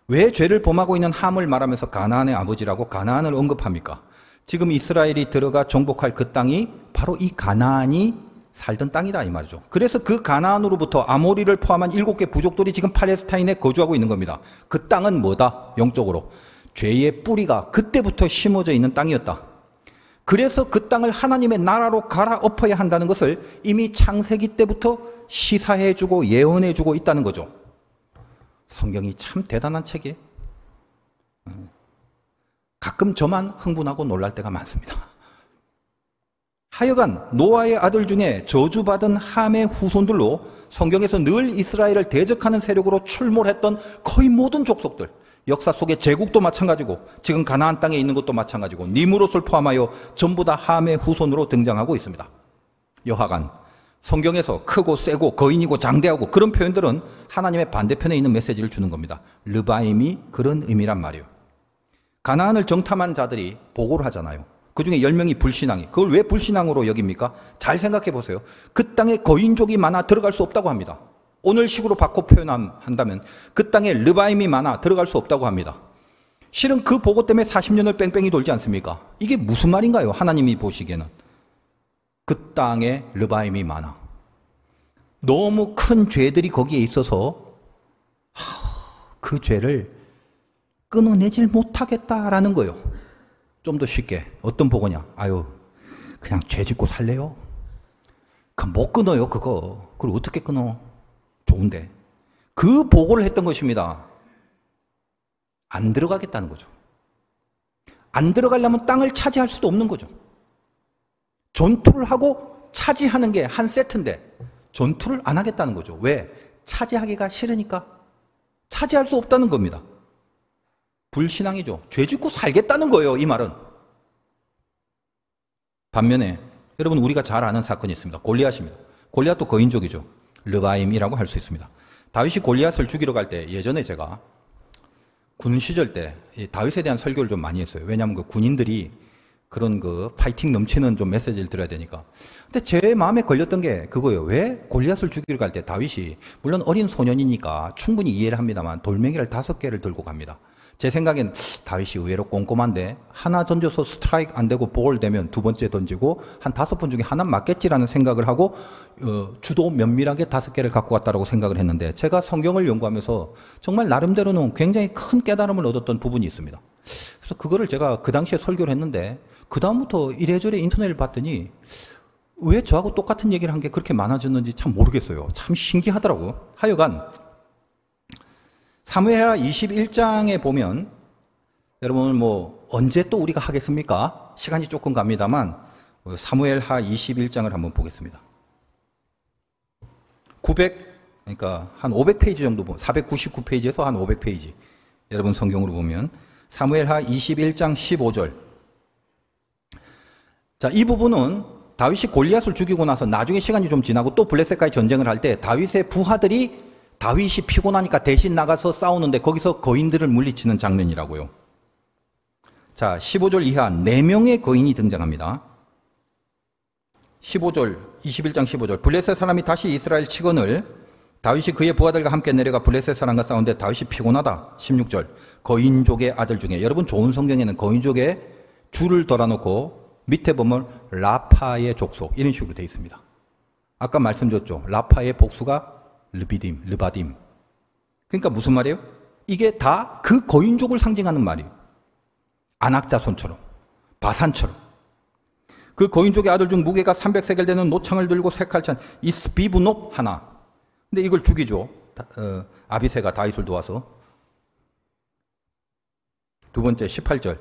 왜 죄를 범하고 있는 함을 말하면서 가나안의 아버지라고 가나안을 언급합니까? 지금 이스라엘이 들어가 정복할 그 땅이 바로 이 가나안이 살던 땅이다 이 말이죠. 그래서 그 가나안으로부터 아모리를 포함한 7개 부족들이 지금 팔레스타인에 거주하고 있는 겁니다. 그 땅은 뭐다? 영적으로 죄의 뿌리가 그때부터 심어져 있는 땅이었다. 그래서 그 땅을 하나님의 나라로 갈아엎어야 한다는 것을 이미 창세기 때부터 시사해주고 예언해주고 있다는 거죠. 성경이 참 대단한 책이에요. 가끔 저만 흥분하고 놀랄 때가 많습니다. 하여간 노아의 아들 중에 저주받은 함의 후손들로 성경에서 늘 이스라엘을 대적하는 세력으로 출몰했던 거의 모든 족속들, 역사 속의 제국도 마찬가지고 지금 가나안 땅에 있는 것도 마찬가지고 니무롯을 포함하여 전부 다 함의 후손으로 등장하고 있습니다. 여하간 성경에서 크고 세고 거인이고 장대하고 그런 표현들은 하나님의 반대편에 있는 메시지를 주는 겁니다. 르바임이 그런 의미란 말이에요. 가나안을 정탐한 자들이 보고를 하잖아요. 그중에 10명이 불신앙이. 그걸 왜 불신앙으로 여깁니까? 잘 생각해 보세요. 그 땅에 거인족이 많아 들어갈 수 없다고 합니다. 오늘식으로 바꿔 표현한다면 그 땅에 르바임이 많아 들어갈 수 없다고 합니다. 실은 그 보고 때문에 40년을 뺑뺑이 돌지 않습니까? 이게 무슨 말인가요? 하나님이 보시기에는. 그 땅에 르바임이 많아. 너무 큰 죄들이 거기에 있어서 그 죄를 끊어내질 못하겠다라는 거예요. 좀 더 쉽게 어떤 보고냐? 아유, 그냥 죄 짓고 살래요? 그 못 끊어요, 그거. 그걸 어떻게 끊어? 좋은데. 그 보고를 했던 것입니다. 안 들어가겠다는 거죠. 안 들어가려면 땅을 차지할 수도 없는 거죠. 전투를 하고 차지하는 게 한 세트인데 전투를 안 하겠다는 거죠. 왜? 차지하기가 싫으니까. 차지할 수 없다는 겁니다. 불신앙이죠. 죄 짓고 살겠다는 거예요, 이 말은. 반면에 여러분, 우리가 잘 아는 사건이 있습니다. 골리앗입니다. 골리앗도 거인족이죠. 르바임이라고 할 수 있습니다. 다윗이 골리앗을 죽이러 갈 때, 예전에 제가 군 시절 때 다윗에 대한 설교를 좀 많이 했어요. 왜냐하면 그 군인들이 그런 그 파이팅 넘치는 좀 메시지를 들어야 되니까. 근데 제 마음에 걸렸던 게 그거예요. 왜 골리앗을 죽이러 갈 때 다윗이, 물론 어린 소년이니까 충분히 이해를 합니다만 돌멩이를 5개를 들고 갑니다. 제 생각엔 다윗이 의외로 꼼꼼한데 하나 던져서 스트라이크 안 되고 볼 되면 두 번째 던지고 한 5번 중에 하나 맞겠지라는 생각을 하고 주도 면밀하게 5개를 갖고 왔다고 생각을 했는데, 제가 성경을 연구하면서 정말 나름대로는 굉장히 큰 깨달음을 얻었던 부분이 있습니다. 그래서 그거를 제가 그 당시에 설교를 했는데 그 다음부터 이래저래 인터넷을 봤더니 왜 저하고 똑같은 얘기를 한 게 그렇게 많아졌는지 참 모르겠어요. 참 신기하더라고요. 하여간 사무엘하 21장에 보면, 여러분 뭐 언제 또 우리가 하겠습니까? 시간이 조금 갑니다만 사무엘하 21장을 한번 보겠습니다. 그러니까 한 500페이지 정도, 499페이지에서 한 500페이지. 여러분 성경으로 보면 사무엘하 21장 15절. 자, 이 부분은 다윗이 골리앗을 죽이고 나서 나중에 시간이 좀 지나고 또 블레셋과의 전쟁을 할 때 다윗의 부하들이 다윗이 피곤하니까 대신 나가서 싸우는데 거기서 거인들을 물리치는 장면이라고요. 자, 15절 이하 4명의 거인이 등장합니다. 15절, 21장 15절. 블레셋 사람이 다시 이스라엘 치거늘 다윗이 그의 부하들과 함께 내려가 블레셋 사람과 싸우는데 다윗이 피곤하다. 16절. 거인족의 아들 중에, 여러분 좋은 성경에는 거인족의 줄을 달아놓고 밑에 보면 라파의 족속 이런 식으로 되어 있습니다. 아까 말씀드렸죠. 라파의 복수가 르바딤. 그러니까 무슨 말이에요? 이게 다 그 거인족을 상징하는 말이에요. 안악자손처럼, 바산처럼. 그 거인족의 아들 중 무게가 300세겔 되는 노창을 들고 색깔찬 이스비브놉 하나. 근데 이걸 죽이죠. 아비새가 다윗을 도와서. 두 번째 18절.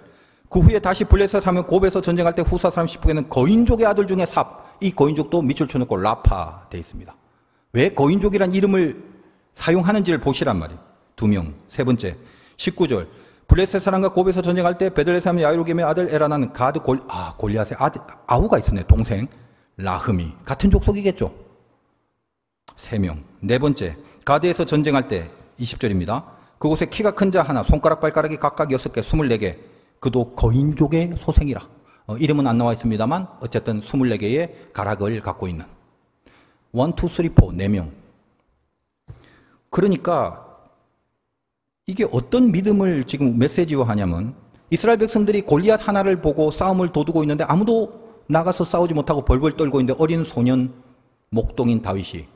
그 후에 다시 블레셋 사람 곱에서 전쟁할 때 후사 사람 10북에는 거인족의 아들 중에 삽. 이 거인족도 밑줄 쳐놓고 라파 돼 있습니다. 왜 거인족이란 이름을 사용하는지를 보시란 말이에요. 2명. 세 번째, 19절. 블레셋 사람과 곱에서 전쟁할 때 베들레헴 야이로겜의 아들 에라나는 가드 골리앗의 아들 아우가 있었네. 동생 라흠이 같은 족속이겠죠. 3명. 네 번째, 가드에서 전쟁할 때 20절입니다. 그곳에 키가 큰 자 하나, 손가락 발가락이 각각 6개, 24개. 그도 거인족의 소생이라. 이름은 안 나와 있습니다만 어쨌든 24개의 가락을 갖고 있는 1, 2, 3, 4, 4명. 그러니까 이게 어떤 믿음을 지금 메시지화하냐면 이스라엘 백성들이 골리앗 하나를 보고 싸움을 도두고 있는데 아무도 나가서 싸우지 못하고 벌벌 떨고 있는데 어린 소년 목동인 다윗이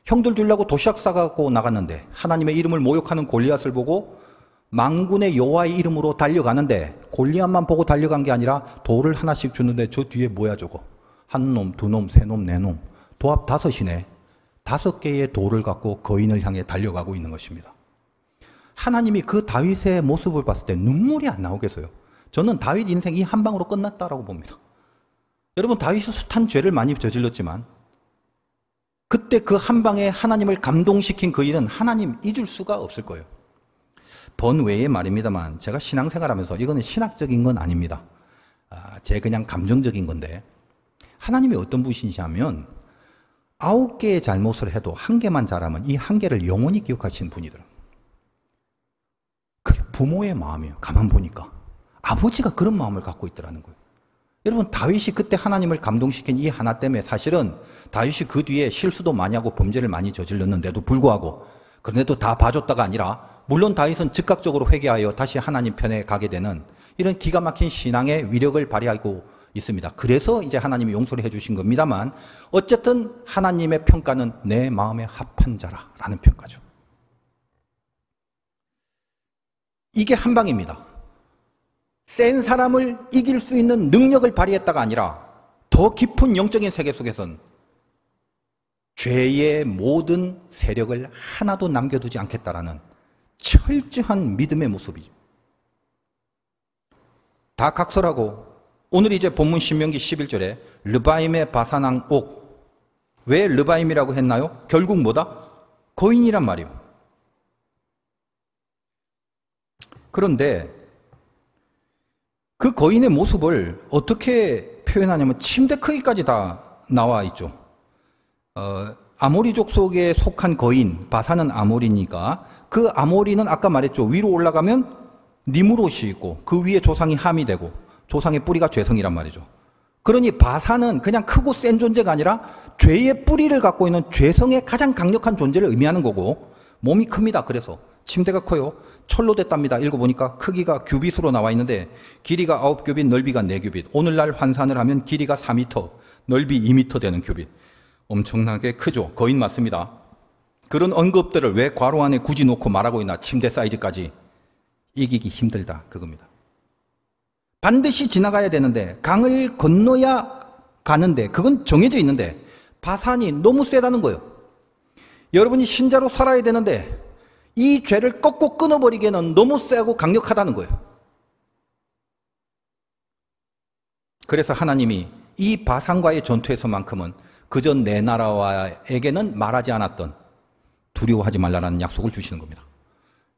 형들 주려고 도시락 싸갖고 나갔는데 하나님의 이름을 모욕하는 골리앗을 보고 만군의 여호와의 이름으로 달려가는데 골리앗만 보고 달려간 게 아니라 돌을 하나씩 주는데 저 뒤에 뭐야 저거. 한 놈, 두 놈, 세 놈, 네 놈. 도합 5이네. 5개의 돌을 갖고 거인을 향해 달려가고 있는 것입니다. 하나님이 그 다윗의 모습을 봤을 때 눈물이 안 나오겠어요? 저는 다윗 인생 이 한 방으로 끝났다라고 봅니다. 여러분, 다윗이 숱한 죄를 많이 저질렀지만 그때 그 한 방에 하나님을 감동시킨 그 일은 하나님 잊을 수가 없을 거예요. 번외의 말입니다만 제가 신앙생활하면서 이거는 신학적인 건 아닙니다. 제 그냥 감정적인 건데 하나님이 어떤 분이시냐면 9개의 잘못을 해도 1개만 잘하면 이 1개를 영원히 기억하시는 분이더라고요. 그게 부모의 마음이에요. 가만 보니까 아버지가 그런 마음을 갖고 있더라는 거예요. 여러분, 다윗이 그때 하나님을 감동시킨 이 하나 때문에 사실은 다윗이 그 뒤에 실수도 많이 하고 범죄를 많이 저질렀는데도 불구하고 그런데도 다 봐줬다가 아니라 물론 다윗은 즉각적으로 회개하여 다시 하나님 편에 가게 되는 이런 기가 막힌 신앙의 위력을 발휘하고 있습니다. 그래서 이제 하나님이 용서를 해주신 겁니다만 어쨌든 하나님의 평가는 내 마음에 합한 자라라는 평가죠. 이게 한 방입니다. 센 사람을 이길 수 있는 능력을 발휘했다가 아니라 더 깊은 영적인 세계 속에선 죄의 모든 세력을 하나도 남겨두지 않겠다라는 철저한 믿음의 모습이죠. 다 각설하고 오늘 이제 본문 신명기 11절에 르바임의 바산왕 옥. 왜 르바임이라고 했나요? 결국 뭐다? 거인이란 말이에요. 그런데 그 거인의 모습을 어떻게 표현하냐면 침대 크기까지 다 나와 있죠. 아모리족 속에 속한 거인, 바산은 아모리니까 그 아모리는 아까 말했죠. 위로 올라가면 니무롯이 있고 그 위에 조상이 함이 되고 조상의 뿌리가 죄성이란 말이죠. 그러니 바산은 그냥 크고 센 존재가 아니라 죄의 뿌리를 갖고 있는 죄성의 가장 강력한 존재를 의미하는 거고 몸이 큽니다. 그래서 침대가 커요. 철로 됐답니다. 읽어보니까 크기가 규빗으로 나와 있는데 길이가 9규빗, 넓이가 4규빗. 오늘날 환산을 하면 길이가 4m, 넓이 2m 되는 규빗. 엄청나게 크죠. 거인 맞습니다. 그런 언급들을 왜 괄호 안에 굳이 놓고 말하고 있나. 침대 사이즈까지. 이기기 힘들다 그겁니다. 반드시 지나가야 되는데 강을 건너야 가는데 그건 정해져 있는데 바산이 너무 세다는 거예요. 여러분이 신자로 살아야 되는데 이 죄를 꺾고 끊어버리기에는 너무 세고 강력하다는 거예요. 그래서 하나님이 이 바산과의 전투에서만큼은 그저 내 나라와에게는 말하지 않았던 두려워하지 말라는 약속을 주시는 겁니다.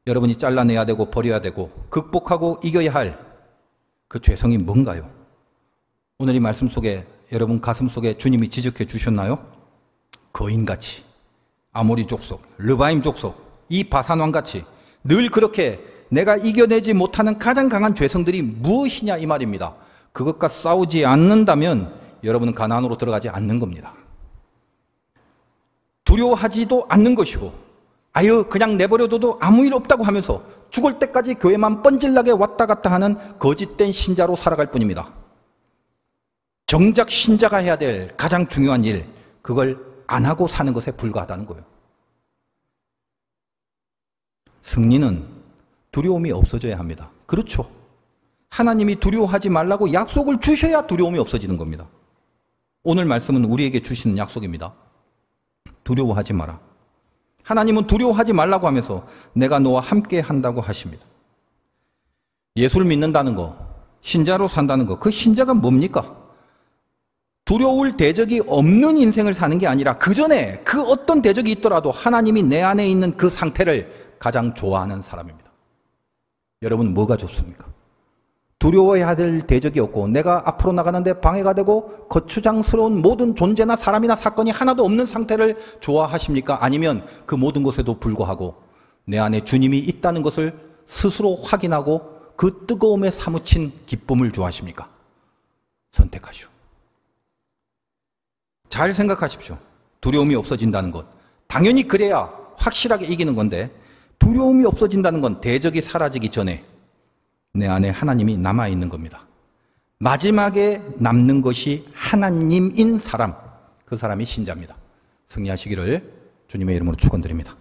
여러분이 잘라내야 되고 버려야 되고 극복하고 이겨야 할 그 죄성이 뭔가요? 오늘 이 말씀 속에 여러분 가슴 속에 주님이 지적해 주셨나요? 거인같이 아모리 족속, 르바임 족속, 이 바산왕같이 늘 그렇게 내가 이겨내지 못하는 가장 강한 죄성들이 무엇이냐 이 말입니다. 그것과 싸우지 않는다면 여러분은 가나안으로 들어가지 않는 겁니다. 두려워하지도 않는 것이고 아유 그냥 내버려둬도 아무 일 없다고 하면서 죽을 때까지 교회만 뻔질나게 왔다 갔다 하는 거짓된 신자로 살아갈 뿐입니다. 정작 신자가 해야 될 가장 중요한 일, 그걸 안 하고 사는 것에 불과하다는 거예요. 승리는 두려움이 없어져야 합니다. 그렇죠. 하나님이 두려워하지 말라고 약속을 주셔야 두려움이 없어지는 겁니다. 오늘 말씀은 우리에게 주시는 약속입니다. 두려워하지 마라. 하나님은 두려워하지 말라고 하면서 내가 너와 함께 한다고 하십니다. 예수를 믿는다는 거, 신자로 산다는 거, 그 신자가 뭡니까? 두려울 대적이 없는 인생을 사는 게 아니라 그 전에 그 어떤 대적이 있더라도 하나님이 내 안에 있는 그 상태를 가장 좋아하는 사람입니다. 여러분, 뭐가 좋습니까? 두려워해야 될 대적이 없고 내가 앞으로 나가는데 방해가 되고 거추장스러운 모든 존재나 사람이나 사건이 하나도 없는 상태를 좋아하십니까? 아니면 그 모든 것에도 불구하고 내 안에 주님이 있다는 것을 스스로 확인하고 그 뜨거움에 사무친 기쁨을 좋아하십니까? 선택하시오. 잘 생각하십시오. 두려움이 없어진다는 것. 당연히 그래야 확실하게 이기는 건데 두려움이 없어진다는 건 대적이 사라지기 전에 내 안에 하나님이 남아있는 겁니다. 마지막에 남는 것이 하나님인 사람, 그 사람이 신자입니다. 승리하시기를 주님의 이름으로 축원드립니다.